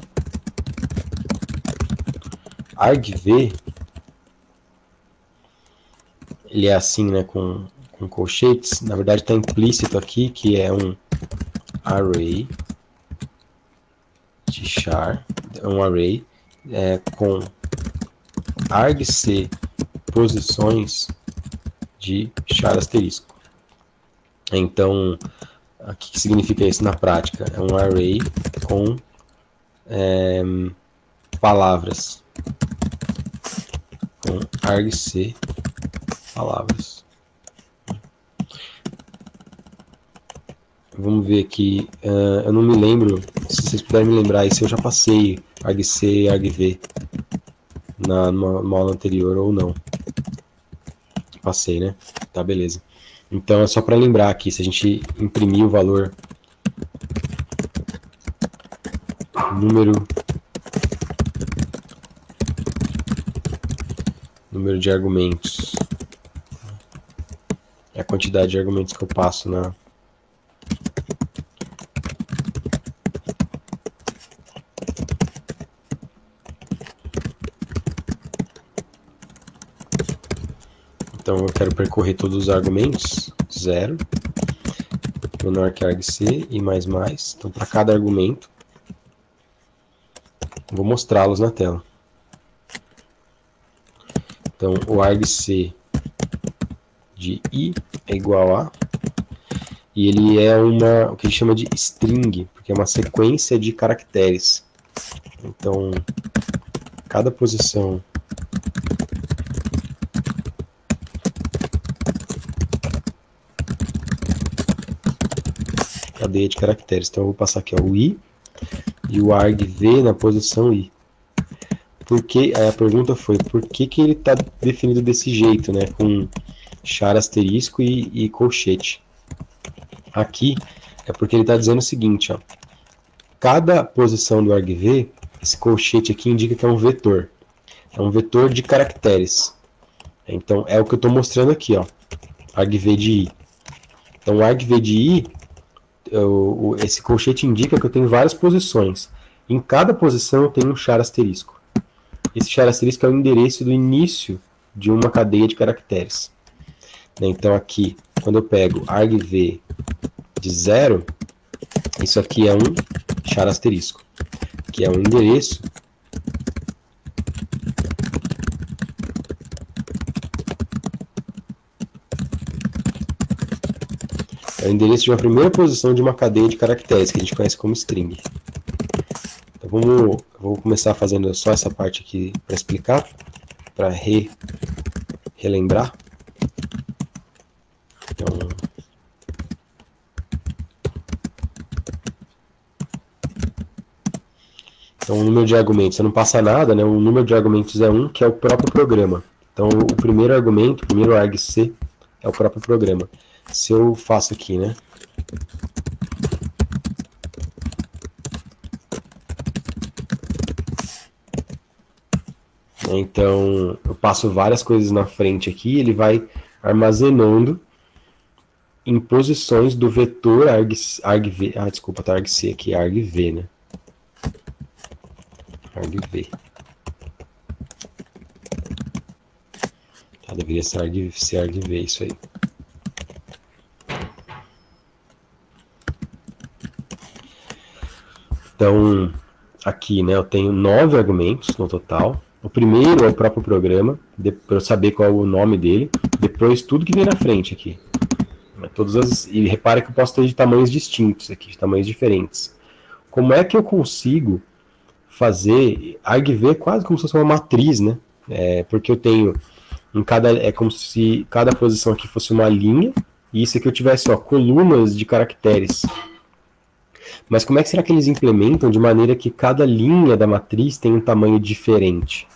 argv, ele é assim, né? Com colchetes, na verdade está implícito aqui que é um array de char, um array com argc posições de char asterisco. Então, o que significa isso na prática? É um array com palavras, com argc palavras. Vamos ver aqui, eu não me lembro, se vocês puderem me lembrar aí, se eu já passei argc e argv numa aula anterior ou não. Passei, né? Tá, beleza. Então é só para lembrar aqui, se a gente imprimir o valor número de argumentos, é a quantidade de argumentos que eu passo na... Então eu quero percorrer todos os argumentos, 0, menor que argc e mais. Então para cada argumento, vou mostrá-los na tela. Então, o argc de i é igual a... E ele é o que a gente chama de string, porque é uma sequência de caracteres. Então, cada posição cadeia de caracteres. Então, eu vou passar aqui ó, o i e o argv na posição i. Porque, aí a pergunta foi, por que ele está definido desse jeito, né? Com char asterisco e colchete. Aqui é porque ele está dizendo o seguinte, ó. Cada posição do argv, esse colchete aqui indica que é um vetor. É um vetor de caracteres. Então, é o que eu estou mostrando aqui, ó. Argv de i. Então, o argv de i, esse colchete indica que eu tenho várias posições. Em cada posição eu tenho um char asterisco. Esse char asterisco é o endereço do início de uma cadeia de caracteres. Então aqui, quando eu pego argv de 0, isso aqui é um char asterisco, que é um endereço de uma primeira posição de uma cadeia de caracteres, que a gente conhece como string. Então vou começar fazendo só essa parte aqui para explicar, para relembrar. Então o número de argumentos, você não passa nada, né? O número de argumentos é 1, que é o próprio programa. Então o primeiro argumento, o primeiro argc, é o próprio programa. Se eu faço aqui, né? Então, eu passo várias coisas na frente aqui, ele vai armazenando em posições do vetor argv, desculpa, tá argc aqui, argv, né? Argv. Tá, deveria ser argv, isso aí. Então, aqui, né, eu tenho 9 argumentos no total. O primeiro é o próprio programa, para eu saber qual é o nome dele. Depois, tudo que vem na frente aqui. E repara que eu posso ter de tamanhos distintos aqui, de tamanhos diferentes. Como é que eu consigo fazer... argv é quase como se fosse uma matriz, né? Porque eu tenho... é como se cada posição aqui fosse uma linha, e isso aqui eu tivesse colunas de caracteres. Mas como é que será que eles implementam de maneira que cada linha da matriz tem um tamanho diferente?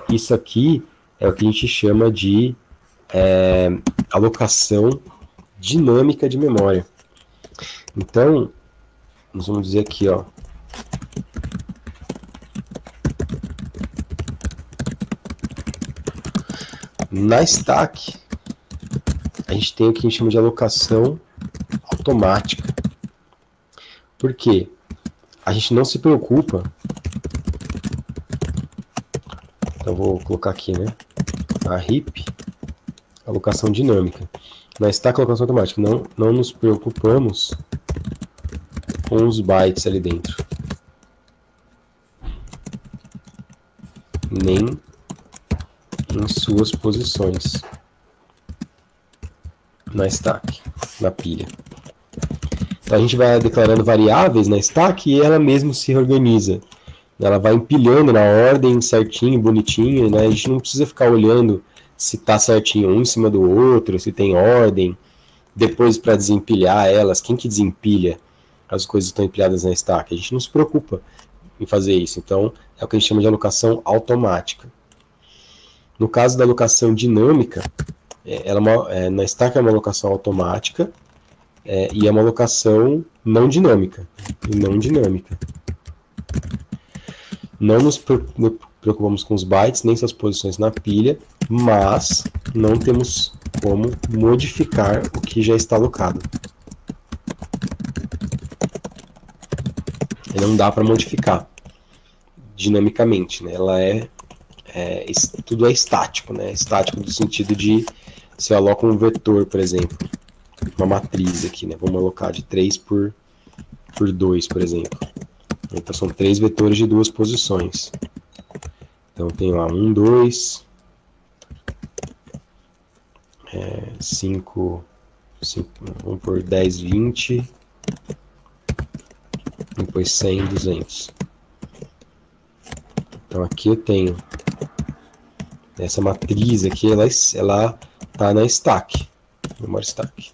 Isso aqui é o que a gente chama de alocação dinâmica de memória. Então, nós vamos dizer aqui, ó. Na stack, a gente tem o que a gente chama de alocação automática. Por quê? A gente não se preocupa. Então, vou colocar aqui, né? A heap, alocação dinâmica. Na stack, alocação automática. Não nos preocupamos com os bytes ali dentro. Nem em suas posições. Na stack, na pilha. Então, a gente vai declarando variáveis na stack e ela mesmo se reorganiza. Ela vai empilhando na ordem certinho, bonitinho, né? A gente não precisa ficar olhando se está certinho um em cima do outro, se tem ordem. Depois, para desempilhar elas, quem que desempilha as coisas que estão empilhadas na stack? A gente não se preocupa em fazer isso. Então, é o que a gente chama de alocação automática. No caso da alocação dinâmica, na stack é uma alocação automática, e é uma alocação não dinâmica. Não nos preocupamos com os bytes, nem suas posições na pilha, mas não temos como modificar o que já está alocado. E não dá para modificar dinamicamente, né? Tudo é estático, né? Estático no sentido de, se eu aloco um vetor, por exemplo, uma matriz aqui, né? Vamos alocar de 3 por 2, por exemplo. Então são 3 vetores de 2 posições. Então tem lá 1, 2, 5, vamos por 10, 20, depois 100, 200. Então aqui eu tenho essa matriz aqui, ela está na stack, memória stack.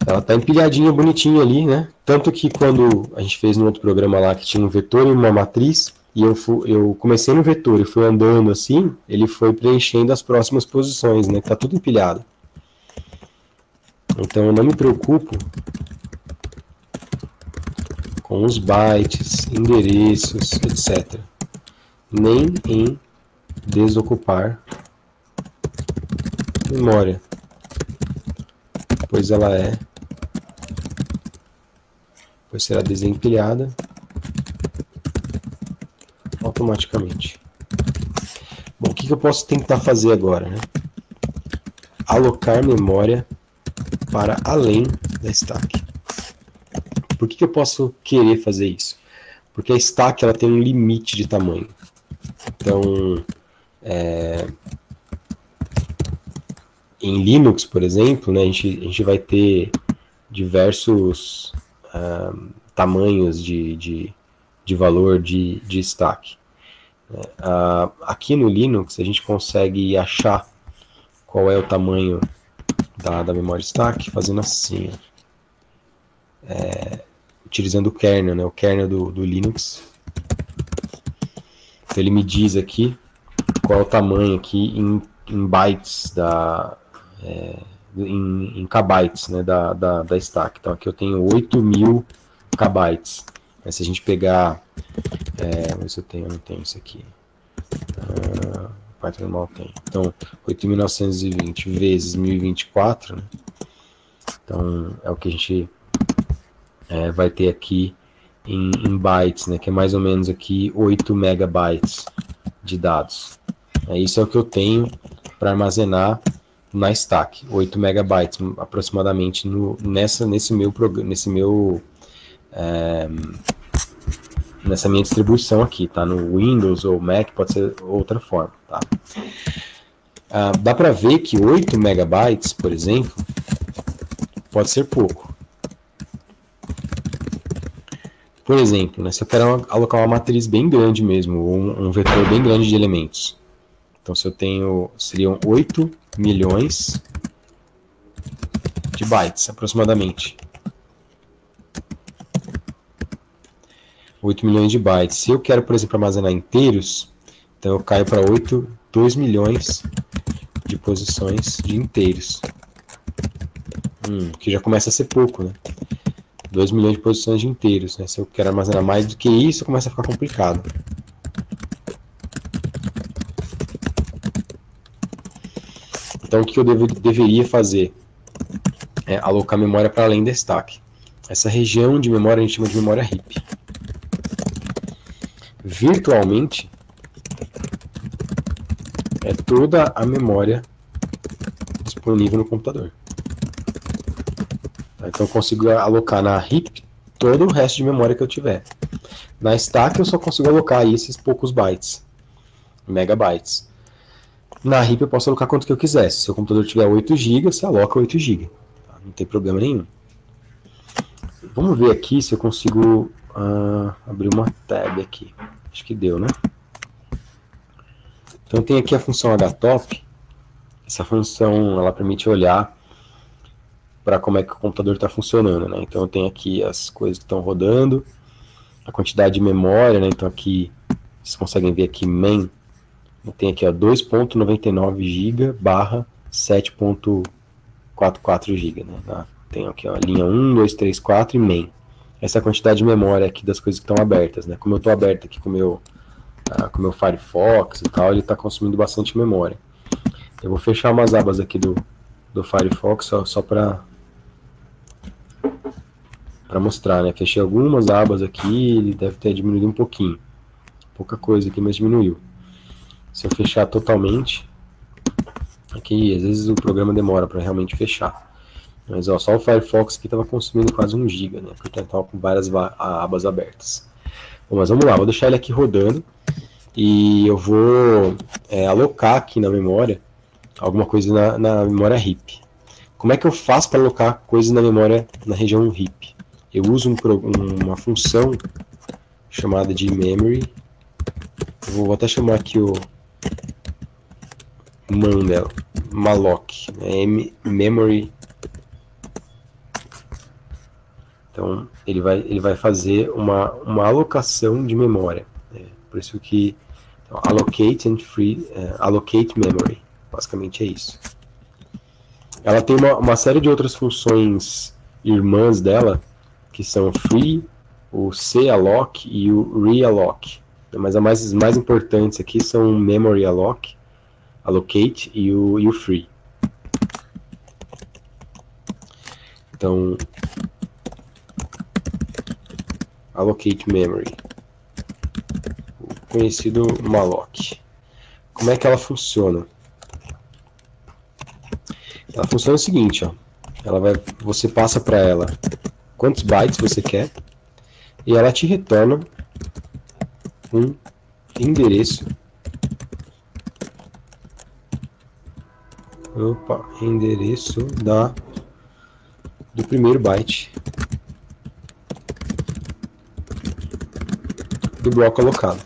Ela está empilhadinha, bonitinha ali, né? Tanto que quando a gente fez no outro programa lá que tinha um vetor e uma matriz, e eu comecei no vetor e fui andando assim, ele foi preenchendo as próximas posições, né? Tá tudo empilhado. Então eu não me preocupo com os bytes, endereços, etc. Nem em desocupar memória, pois será desempilhada automaticamente. Bom, o que eu posso tentar fazer agora, né? Alocar memória para além da stack. Por que eu posso querer fazer isso? Porque a stack ela tem um limite de tamanho. Então, em Linux, por exemplo, né, a gente vai ter diversos tamanhos de valor de stack. Aqui no Linux, a gente consegue achar qual é o tamanho da memória stack fazendo assim, utilizando o kernel, né, o kernel do Linux. Então ele me diz aqui qual é o tamanho aqui em bytes, em kbytes, né, da stack. Então aqui eu tenho 8.000 kbytes. Mas se a gente pegar, vamos ver se eu tenho ou não tenho isso aqui. Parte normal tem. Então 8.920 vezes 1024, né? Então é o que a gente vai ter aqui em bytes, né, que é mais ou menos aqui 8 megabytes de dados. Isso é o que eu tenho para armazenar na stack, 8 megabytes aproximadamente nessa minha distribuição aqui, tá? No Windows ou Mac, pode ser outra forma, tá? Dá para ver que 8 megabytes, por exemplo, pode ser pouco. Por exemplo, né, se eu quero alocar uma matriz bem grande mesmo, ou um vetor bem grande de elementos. Então, se eu tenho, seriam 8 milhões de bytes, aproximadamente. 8 milhões de bytes. Se eu quero, por exemplo, armazenar inteiros, então eu caio para 2 milhões de posições de inteiros. Que já começa a ser pouco, né? 2 milhões de posições de inteiros, né? Se eu quero armazenar mais do que isso, começa a ficar complicado. Então, o que eu deveria fazer? É alocar memória para além da stack. Essa região de memória a gente chama de memória heap. Virtualmente, é toda a memória disponível no computador. Então eu consigo alocar na heap todo o resto de memória que eu tiver. Na stack eu só consigo alocar aí esses poucos bytes, megabytes. Na heap eu posso alocar quanto que eu quiser. Se o seu computador tiver 8 GB, você aloca 8 GB. Não tem problema nenhum. Vamos ver aqui se eu consigo abrir uma tab aqui. Acho que deu, né? Então tem aqui a função htop. Essa função ela permite olhar para como é que o computador está funcionando, né? Então eu tenho aqui as coisas que estão rodando, a quantidade de memória, né? Então aqui vocês conseguem ver aqui main, tem aqui 2.99 GB barra 7.44 GB, né? Tem aqui a linha 1, 2, 3, 4 e main. Essa é a quantidade de memória aqui das coisas que estão abertas, né? Como eu estou aberto aqui com o meu Firefox e tal, ele está consumindo bastante memória. Eu vou fechar umas abas aqui do Firefox só para mostrar, né? Fechei algumas abas aqui, ele deve ter diminuído um pouquinho. Pouca coisa aqui, mas diminuiu. Se eu fechar totalmente, aqui às vezes o programa demora para realmente fechar. Mas ó, só o Firefox aqui estava consumindo quase 1 GB, né? Porque estava com várias abas abertas. Bom, mas vamos lá, vou deixar ele aqui rodando. e eu vou alocar aqui na memória alguma coisa na memória heap. Como é que eu faço para alocar coisas na memória na região heap? Eu uso uma função chamada de memory. Eu vou até chamar aqui o man dela, malloc, memory. Então ele vai fazer uma alocação de memória. Por isso que então, allocate and allocate memory, basicamente é isso. Ela tem uma série de outras funções irmãs dela, que são free, o calloc e o realloc. Mas as mais importantes aqui são o memory alloc, allocate e o free. Então, allocate memory, o conhecido malloc. Como é que ela funciona? Ela funciona o seguinte, ó. Você passa para ela quantos bytes você quer e ela te retorna um endereço. Endereço do primeiro byte do bloco alocado.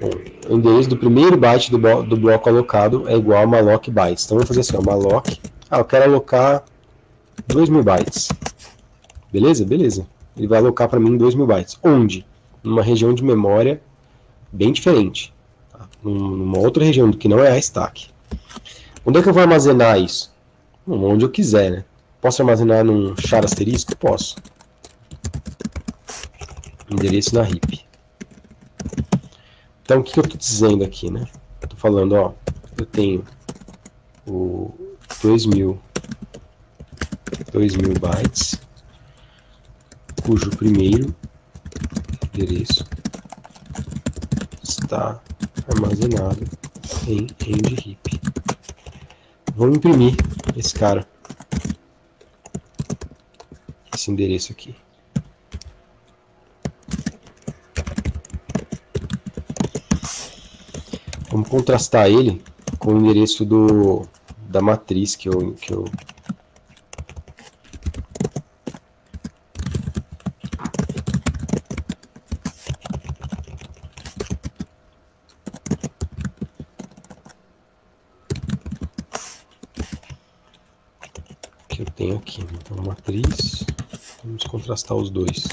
Bom, o endereço do primeiro byte do bloco alocado é igual a malloc bytes. Então, eu vou fazer assim, ó, malloc. Eu quero alocar 2.000 bytes. Beleza? Beleza. Ele vai alocar para mim 2.000 bytes. Onde? Numa região de memória bem diferente. Tá? Numa outra região que não é a stack. Onde é que eu vou armazenar isso? Onde eu quiser, né? Posso armazenar num char asterisco? Posso. Endereço na heap. Então, o que eu estou dizendo aqui, né? Estou falando, ó, eu tenho o 2.000 bytes, cujo primeiro endereço está armazenado em end heap. Vou imprimir esse cara, esse endereço aqui. Vamos contrastar ele com o endereço da matriz que eu tenho aqui. Então, matriz, vamos contrastar os dois.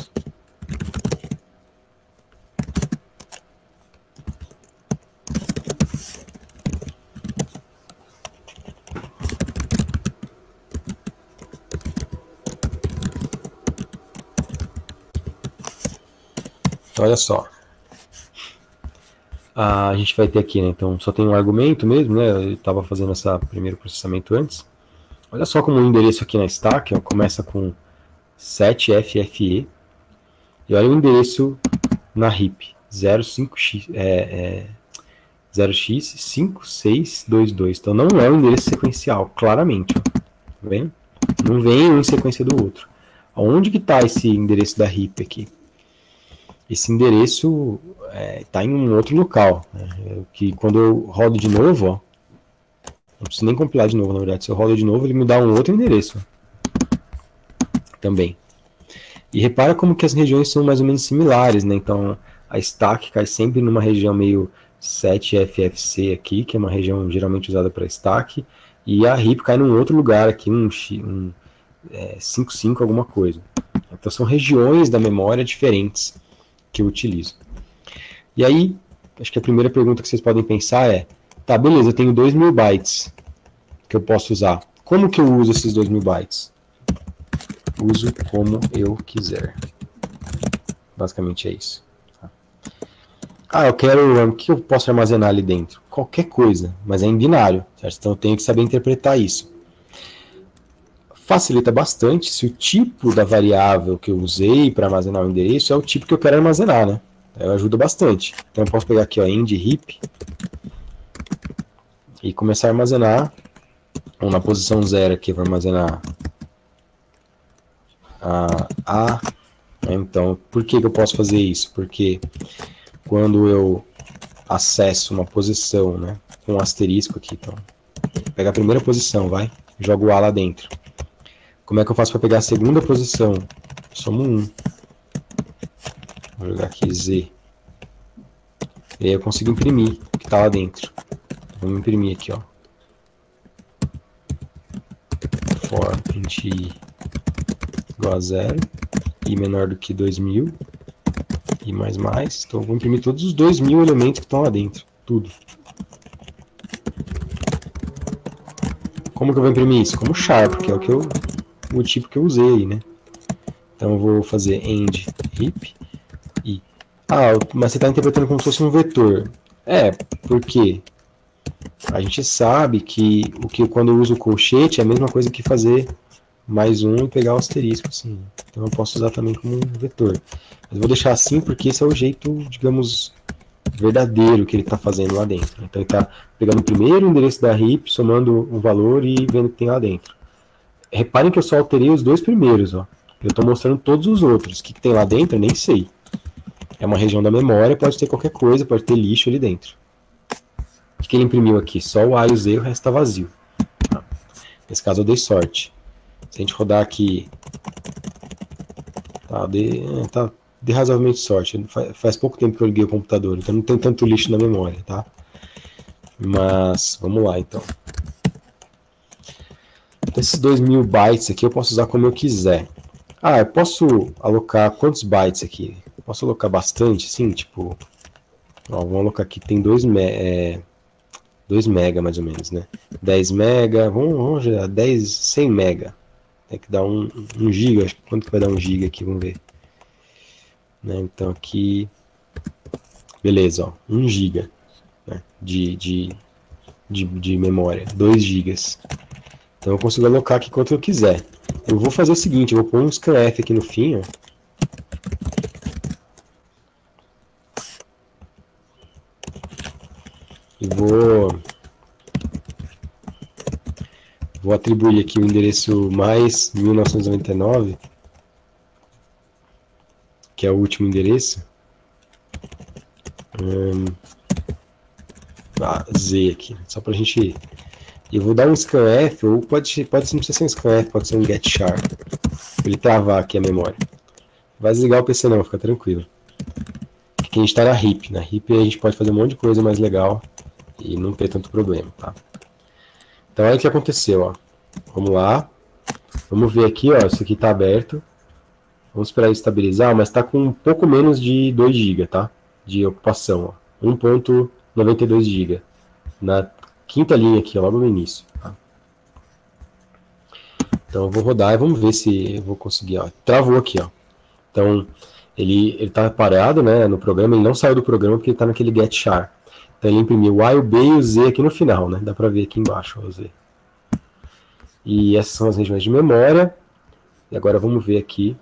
Olha só, a gente vai ter aqui, né? Então só tem um argumento mesmo, né? Eu estava fazendo esse primeiro processamento antes. Olha só como o endereço aqui na stack, ó, começa com 7FFE e olha o endereço na heap 0x5622. Então não é um endereço sequencial, claramente, ó, tá vendo? Não vem um em sequência do outro. Onde que está esse endereço da heap aqui? Esse endereço está em um outro local, né? Que quando eu rodo de novo, ó, não preciso nem compilar de novo, na verdade. Se eu rodo de novo, ele me dá um outro endereço também. E repara como que as regiões são mais ou menos similares, né? Então, a stack cai sempre numa região meio 7FFC aqui, que é uma região geralmente usada para stack, e a heap cai num outro lugar aqui, 55 alguma coisa. Então, são regiões da memória diferentes que eu utilizo. E aí, acho que a primeira pergunta que vocês podem pensar é, tá, beleza, eu tenho 2.000 bytes que eu posso usar. Como que eu uso esses 2.000 bytes? Uso como eu quiser. Basicamente é isso. Eu quero, o que eu posso armazenar ali dentro? Qualquer coisa, mas é em binário, certo? Então eu tenho que saber interpretar isso. Facilita bastante se o tipo da variável que eu usei para armazenar o endereço é o tipo que eu quero armazenar, né? Ajuda bastante. Então eu posso pegar aqui, ó, end heap e começar a armazenar. Na posição 0 aqui, eu vou armazenar A. Então, por que eu posso fazer isso? Porque quando eu acesso uma posição, né, com um asterisco aqui, então, pega a primeira posição, vai, jogo o A lá dentro. Como é que eu faço para pegar a segunda posição? Somo 1. Vou jogar aqui Z. E aí eu consigo imprimir o que está lá dentro. Vamos imprimir aqui, ó. For int i igual a 0, i menor do que 2000, i mais mais. Então eu vou imprimir todos os 2000 elementos que estão lá dentro, tudo. Como que eu vou imprimir isso? Como char, porque é o tipo que eu usei, né? Então eu vou fazer end heap i. Ah, mas você está interpretando como se fosse um vetor. É, porque a gente sabe que quando eu uso o colchete é a mesma coisa que fazer mais um e pegar o asterisco, assim. Então eu posso usar também como um vetor. Mas vou deixar assim porque esse é o jeito, digamos, verdadeiro que ele está fazendo lá dentro. Então ele está pegando o primeiro endereço da heap, somando um valor e vendo o que tem lá dentro. Reparem que eu só alterei os dois primeiros, ó. Eu estou mostrando todos os outros. O que tem lá dentro eu nem sei. É uma região da memória, pode ter qualquer coisa, pode ter lixo ali dentro. O que ele imprimiu aqui? Só o A e o Z, o resto está vazio. Nesse caso eu dei sorte. Se a gente rodar aqui, tá de razoavelmente sorte. Faz pouco tempo que eu liguei o computador, então não tem tanto lixo na memória, tá? Mas vamos lá então. Esses 2000 bytes aqui eu posso usar como eu quiser. Ah, eu posso alocar quantos bytes aqui? Posso alocar bastante, assim, tipo... Ó, vamos alocar aqui, tem 2 mega mais ou menos, né? 10 mega, vamos gerar 100 mega. Tem que dar 1 giga, acho que quanto que vai dar 1 giga aqui, vamos ver. Né, então aqui... Beleza, ó, 1 giga, né, de memória, 2 gigas. Então eu consigo alocar aqui quanto eu quiser. Eu vou fazer o seguinte, eu vou pôr um scanf aqui no fim, ó. E vou atribuir aqui o endereço mais 1999, que é o último endereço. Z aqui, só pra gente... Eu vou dar um scanf, ou pode não ser sem scanf, pode ser um getChar, pra ele travar aqui a memória. Vai desligar o PC não, fica tranquilo. Aqui a gente está na heap. Na heap a gente pode fazer um monte de coisa mais legal e não ter tanto problema, tá? Então olha o que aconteceu, ó. Vamos lá. Vamos ver aqui, ó, isso aqui está aberto. Vamos esperar ele estabilizar, mas está com um pouco menos de 2 GB, tá? De ocupação, ó. 1.92 GB. Na quinta linha aqui, ó, logo no início. Tá? Então eu vou rodar e vamos ver se eu vou conseguir, ó. Travou aqui, ó. Então ele está parado, né, no programa, ele não saiu do programa porque ele está naquele getChar. Então ele imprimiu o A, o B e o Z aqui no final, né? Dá para ver aqui embaixo ó, o Z. E essas são as regiões de memória. E agora vamos ver aqui.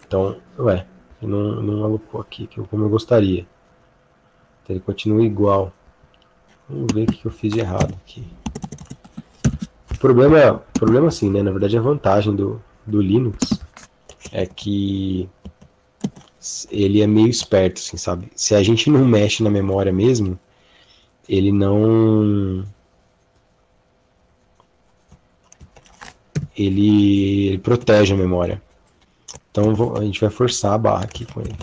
Então, não alocou aqui como eu gostaria. Então ele continua igual. Vamos ver o que eu fiz de errado aqui. O problema assim, né? Na verdade a vantagem do Linux é que ele é meio esperto, assim, sabe? Se a gente não mexe na memória mesmo, ele não... Ele protege a memória. Então a gente vai forçar a barra aqui com ele.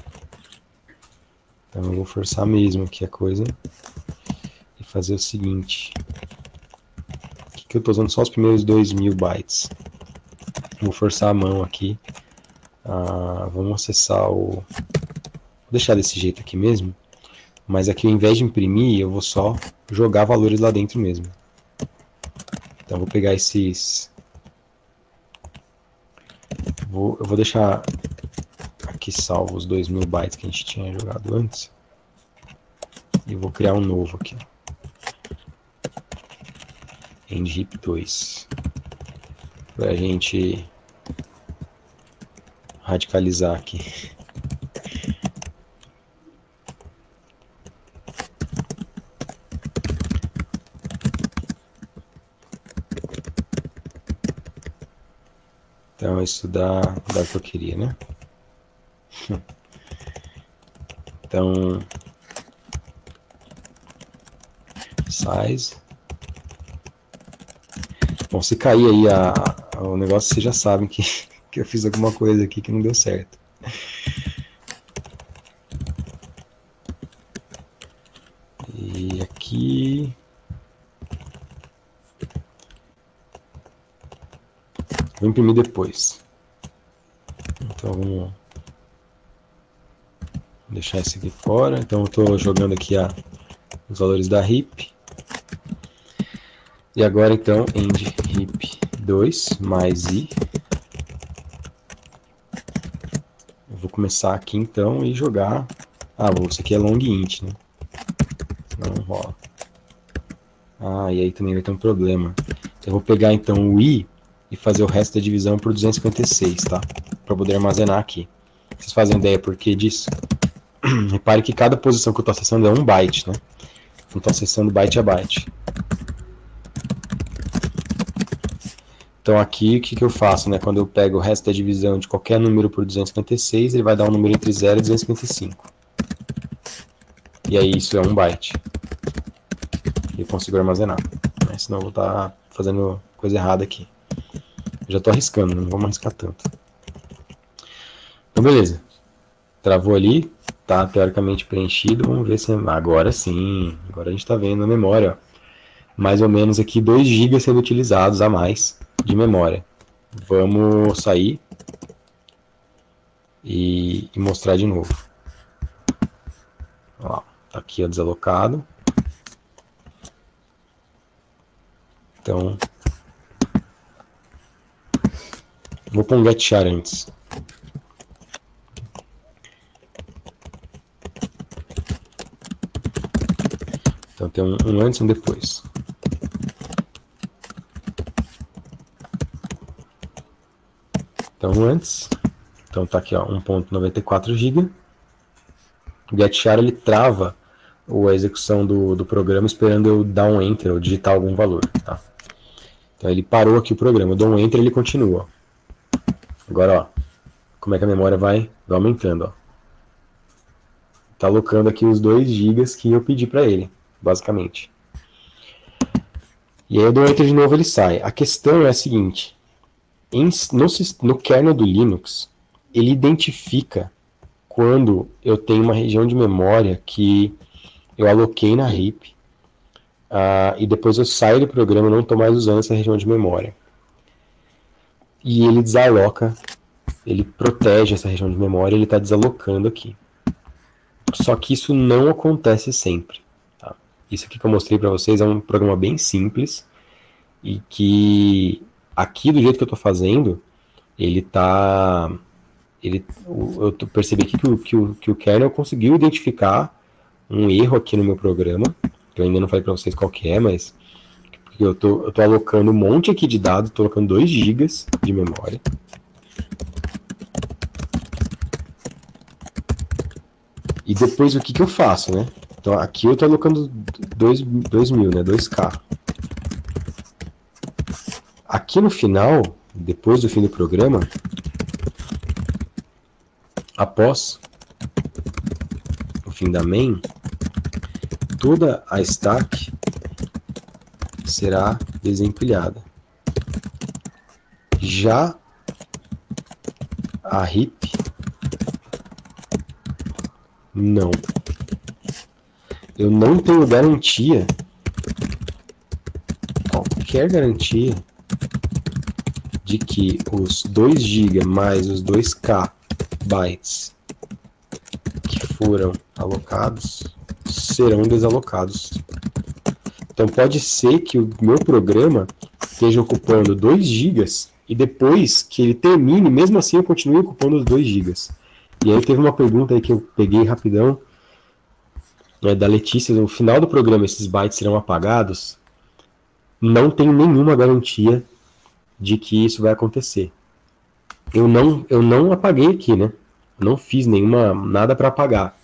Então eu vou forçar mesmo aqui a coisa. E fazer o seguinte. Aqui que eu estou usando só os primeiros 2000 bytes. Vou forçar a mão aqui. Vamos acessar o... Vou deixar desse jeito aqui mesmo. Mas aqui ao invés de imprimir, eu vou só jogar valores lá dentro mesmo. Então eu vou pegar esses... Eu vou deixar aqui salvo os 2000 bytes que a gente tinha jogado antes. E vou criar um novo aqui. End heap 2. Pra gente radicalizar aqui. Então isso dá o que eu queria, né? Então, size. Bom, se cair aí o negócio, vocês já sabem que eu fiz alguma coisa aqui que não deu certo. E aqui... Vou imprimir depois. Então, vamos deixar esse aqui fora. Então, eu estou jogando aqui os valores da heap. E agora, então, end heap 2 mais i. Eu vou começar aqui, então, e jogar... Ah, isso aqui é long int, né? Não rola. Ah, e aí também vai ter um problema. Eu vou pegar, então, o i e fazer o resto da divisão por 256, tá? Para poder armazenar aqui. Vocês fazem ideia por que disso? Repare que cada posição que eu estou acessando é 1 byte, né? Não estou acessando byte a byte. Então aqui, o que eu faço, né? Quando eu pego o resto da divisão de qualquer número por 256, ele vai dar um número entre 0 e 255. E aí isso é 1 byte. E eu consigo armazenar. Né? Senão eu vou estar fazendo coisa errada aqui. Eu já estou arriscando, não vamos arriscar tanto. Então beleza. Travou ali, tá teoricamente preenchido. Vamos ver se agora sim. Agora a gente está vendo a memória. Ó. Mais ou menos aqui 2 GB sendo utilizados a mais de memória. Vamos sair e mostrar de novo. Ó, tá aqui o desalocado. Então, vou pôr um getchar antes. Então tem um antes e um depois. Então antes, então tá aqui ó, 1.94 GB. O getchar ele trava a execução do programa esperando eu dar um enter ou digitar algum valor, tá? Então ele parou aqui o programa, eu dou um enter e ele continua. Agora, ó, como é que a memória vai aumentando, ó. Tá alocando aqui os 2 GB que eu pedi para ele, basicamente. E aí eu dou enter de novo, ele sai. A questão é a seguinte, no kernel do Linux, ele identifica quando eu tenho uma região de memória que eu aloquei na heap, e depois eu saio do programa e não estou mais usando essa região de memória. E ele desaloca, ele protege essa região de memória, ele está desalocando aqui. Só que isso não acontece sempre. Tá? Isso aqui que eu mostrei para vocês é um programa bem simples, e que aqui do jeito que eu estou fazendo, ele está... eu percebi aqui que o kernel conseguiu identificar um erro aqui no meu programa, que eu ainda não falei para vocês qual que é, mas eu tô alocando um monte aqui de dados, estou alocando 2 GB de memória. E depois o que eu faço, né? Então aqui eu estou alocando 2.000, né? 2K. Aqui no final, depois do fim do programa, após o fim da main, toda a stack será desempilhada. Já a heap, não. Eu não tenho garantia, qualquer garantia, de que os 2 GB mais os 2K bytes que foram alocados serão desalocados. Então pode ser que o meu programa esteja ocupando 2 GB e depois que ele termine, mesmo assim eu continue ocupando os 2 GB. E aí teve uma pergunta aí que eu peguei rapidão, da Letícia: no final do programa esses bytes serão apagados? Não tenho nenhuma garantia de que isso vai acontecer. Eu não apaguei aqui, né? Não fiz nada para apagar.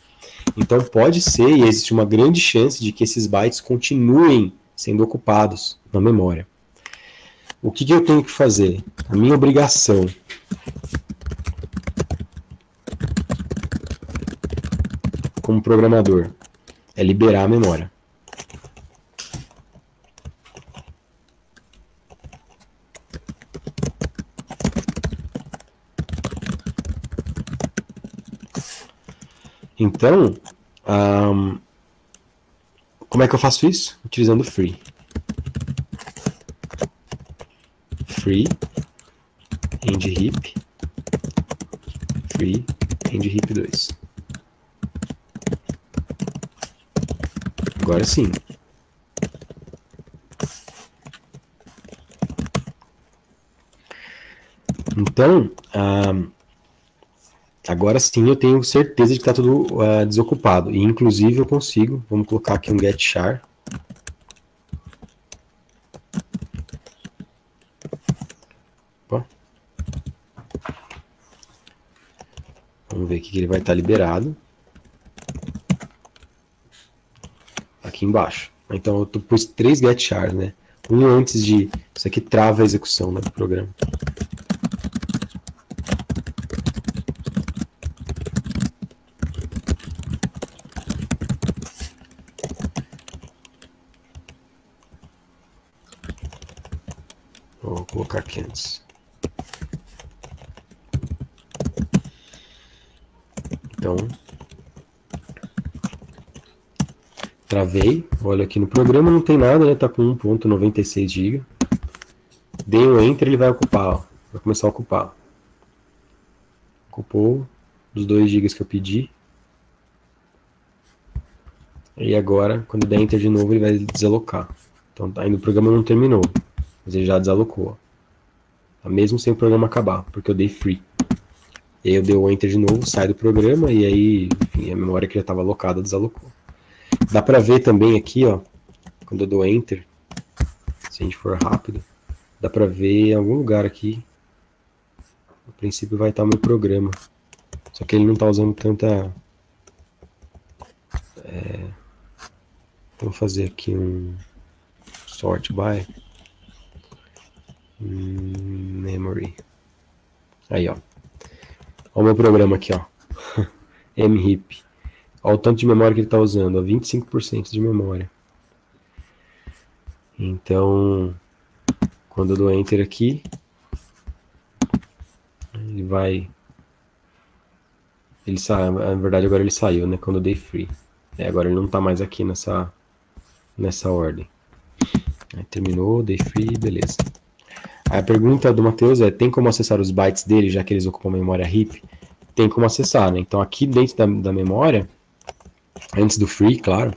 Então pode ser, e existe uma grande chance de que esses bytes continuem sendo ocupados na memória. O que eu tenho que fazer? A minha obrigação como programador? É liberar a memória. Então, como é que eu faço isso? Utilizando free. Free end heap. Free end heap 2. Agora sim. Então, agora sim eu tenho certeza de que está tudo desocupado. E inclusive eu consigo, vamos colocar aqui um get char. Opa. Vamos ver aqui que ele vai estar liberado. Aqui embaixo. Então eu pus 3 get chars, né? Um antes de... Isso aqui trava a execução, né, do programa. Vou colocar aqui antes. Então, travei, olha aqui no programa, não tem nada, né? Tá com 1.96 GB. Dei um Enter, ele vai ocupar, ó. Vai começar a ocupar. Ocupou os 2 GB que eu pedi. E agora, quando der Enter de novo, ele vai desalocar. Então, ainda o programa não terminou, mas ele já desalocou. Tá? Mesmo sem o programa acabar, porque eu dei free. E aí eu dei o Enter de novo, sai do programa, e aí, enfim, a memória que já estava alocada desalocou. Dá para ver também aqui, ó, quando eu dou Enter, se a gente for rápido, dá para ver em algum lugar aqui, no princípio vai estar o meu programa, só que ele não está usando tanta... Vamos fazer aqui um sort by memory. Aí, ó. Olha o meu programa aqui, ó. mheap. Olha o tanto de memória que ele está usando, ó, 25% de memória. Então, quando eu dou Enter aqui, ele vai... Ele sai, na verdade agora ele saiu, né? Quando eu dei free. Agora ele não está mais aqui nessa ordem. Aí terminou, dei free, beleza. Aí a pergunta do Matheus é, tem como acessar os bytes dele, já que eles ocupam memória heap? Tem como acessar, né? Então aqui dentro da memória, antes do free, claro,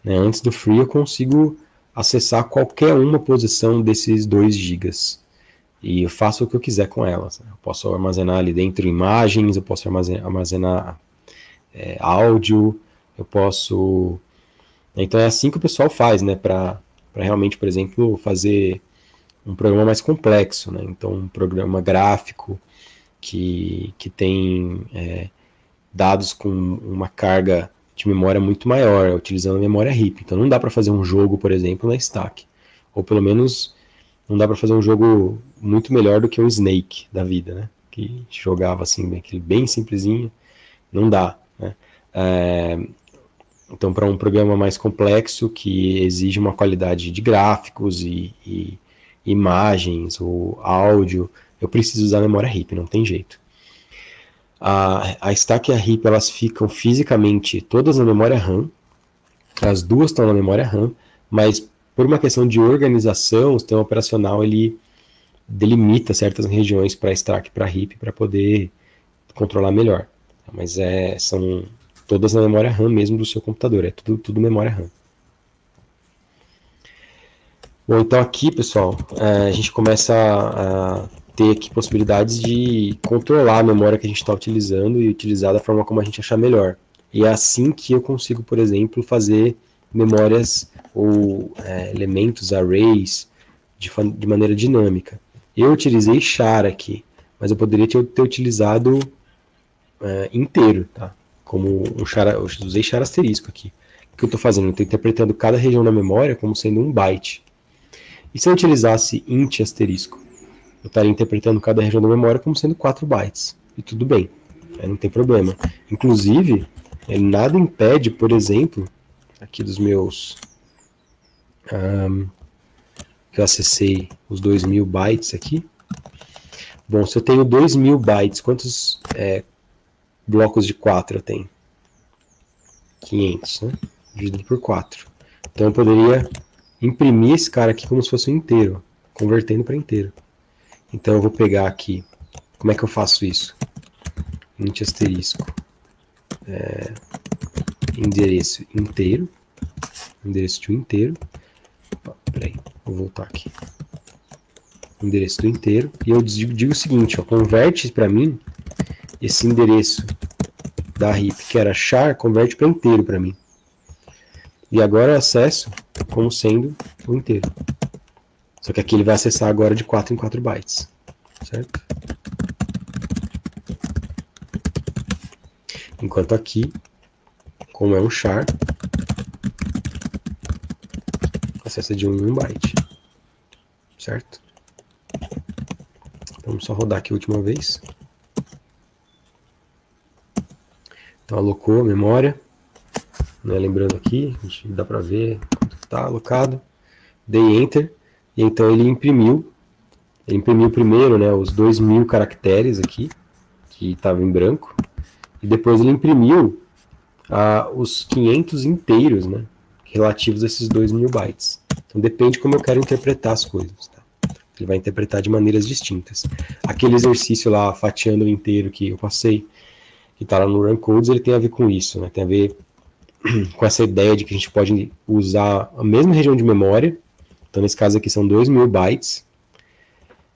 né? Antes do free eu consigo acessar qualquer uma posição desses 2 GB. E eu faço o que eu quiser com elas. Eu posso armazenar ali dentro imagens, eu posso armazenar áudio, eu posso... Então é assim que o pessoal faz, né? Para realmente, por exemplo, fazer um programa mais complexo, né? Então um programa gráfico que tem dados com uma carga de memória muito maior, utilizando a memória heap. Então não dá para fazer um jogo, por exemplo, na Stack. Ou pelo menos não dá para fazer um jogo muito melhor do que um Snake da vida, né? Que a gente jogava assim, bem simplesinho. Não dá, né? Então, para um programa mais complexo, que exige uma qualidade de gráficos e imagens ou áudio, eu preciso usar a memória heap, não tem jeito. A Stack e a heap, elas ficam fisicamente todas na memória RAM, as duas estão na memória RAM, mas por uma questão de organização, o sistema operacional ele delimita certas regiões para Stack e para heap para poder controlar melhor. Mas são todas na memória RAM mesmo do seu computador, é tudo memória RAM. Bom, então aqui, pessoal, a gente começa a ter aqui possibilidades de controlar a memória que a gente está utilizando e utilizar da forma como a gente achar melhor. E é assim que eu consigo, por exemplo, fazer memórias ou elementos, arrays, de maneira dinâmica. Eu utilizei char aqui, mas eu poderia ter utilizado inteiro, tá? Como eu usei char asterisco aqui. O que eu estou fazendo? Eu estou interpretando cada região da memória como sendo um byte. E se eu utilizasse int asterisco? Eu estaria interpretando cada região da memória como sendo 4 bytes. E tudo bem, não tem problema. Inclusive, Nada impede, por exemplo, aqui dos meus... que eu acessei os 2.000 bytes aqui. Bom, se eu tenho 2.000 bytes, quantos blocos de 4 eu tenho? 500, né? Dividido por 4. Então eu poderia imprimir esse cara aqui como se fosse um inteiro, convertendo para inteiro. Então eu vou pegar aqui, como é que eu faço isso? Int asterisco, endereço inteiro, endereço de um inteiro. Peraí, vou voltar aqui. Endereço do inteiro, e eu digo o seguinte, ó, converte para mim esse endereço da heap, que era char, converte para inteiro para mim. E agora eu acesso como sendo o inteiro. Só que aqui ele vai acessar agora de 4 em 4 bytes, certo? Enquanto aqui, como é um char, acessa de 1 em 1 byte, certo? Vamos só rodar aqui a última vez. Então alocou a memória, né, lembrando aqui, dá para ver quanto está alocado. Dei Enter, e então ele imprimiu primeiro, né, os 2.000 caracteres aqui, que estava em branco, e depois ele imprimiu os 500 inteiros, né, relativos a esses 2.000 bytes. Então depende como eu quero interpretar as coisas. Tá? Ele vai interpretar de maneiras distintas. Aquele exercício lá, fatiando o inteiro que eu passei, que está lá no Run Codes, ele tem a ver com isso, né? Tem a ver com essa ideia de que a gente pode usar a mesma região de memória. Então, nesse caso aqui, são 2.000 bytes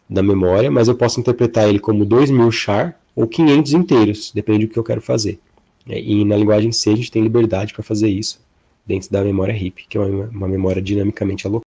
da memória, mas eu posso interpretar ele como 2.000 char ou 500 inteiros, depende do que eu quero fazer. E na linguagem C, a gente tem liberdade para fazer isso dentro da memória heap, que é uma memória dinamicamente alocada.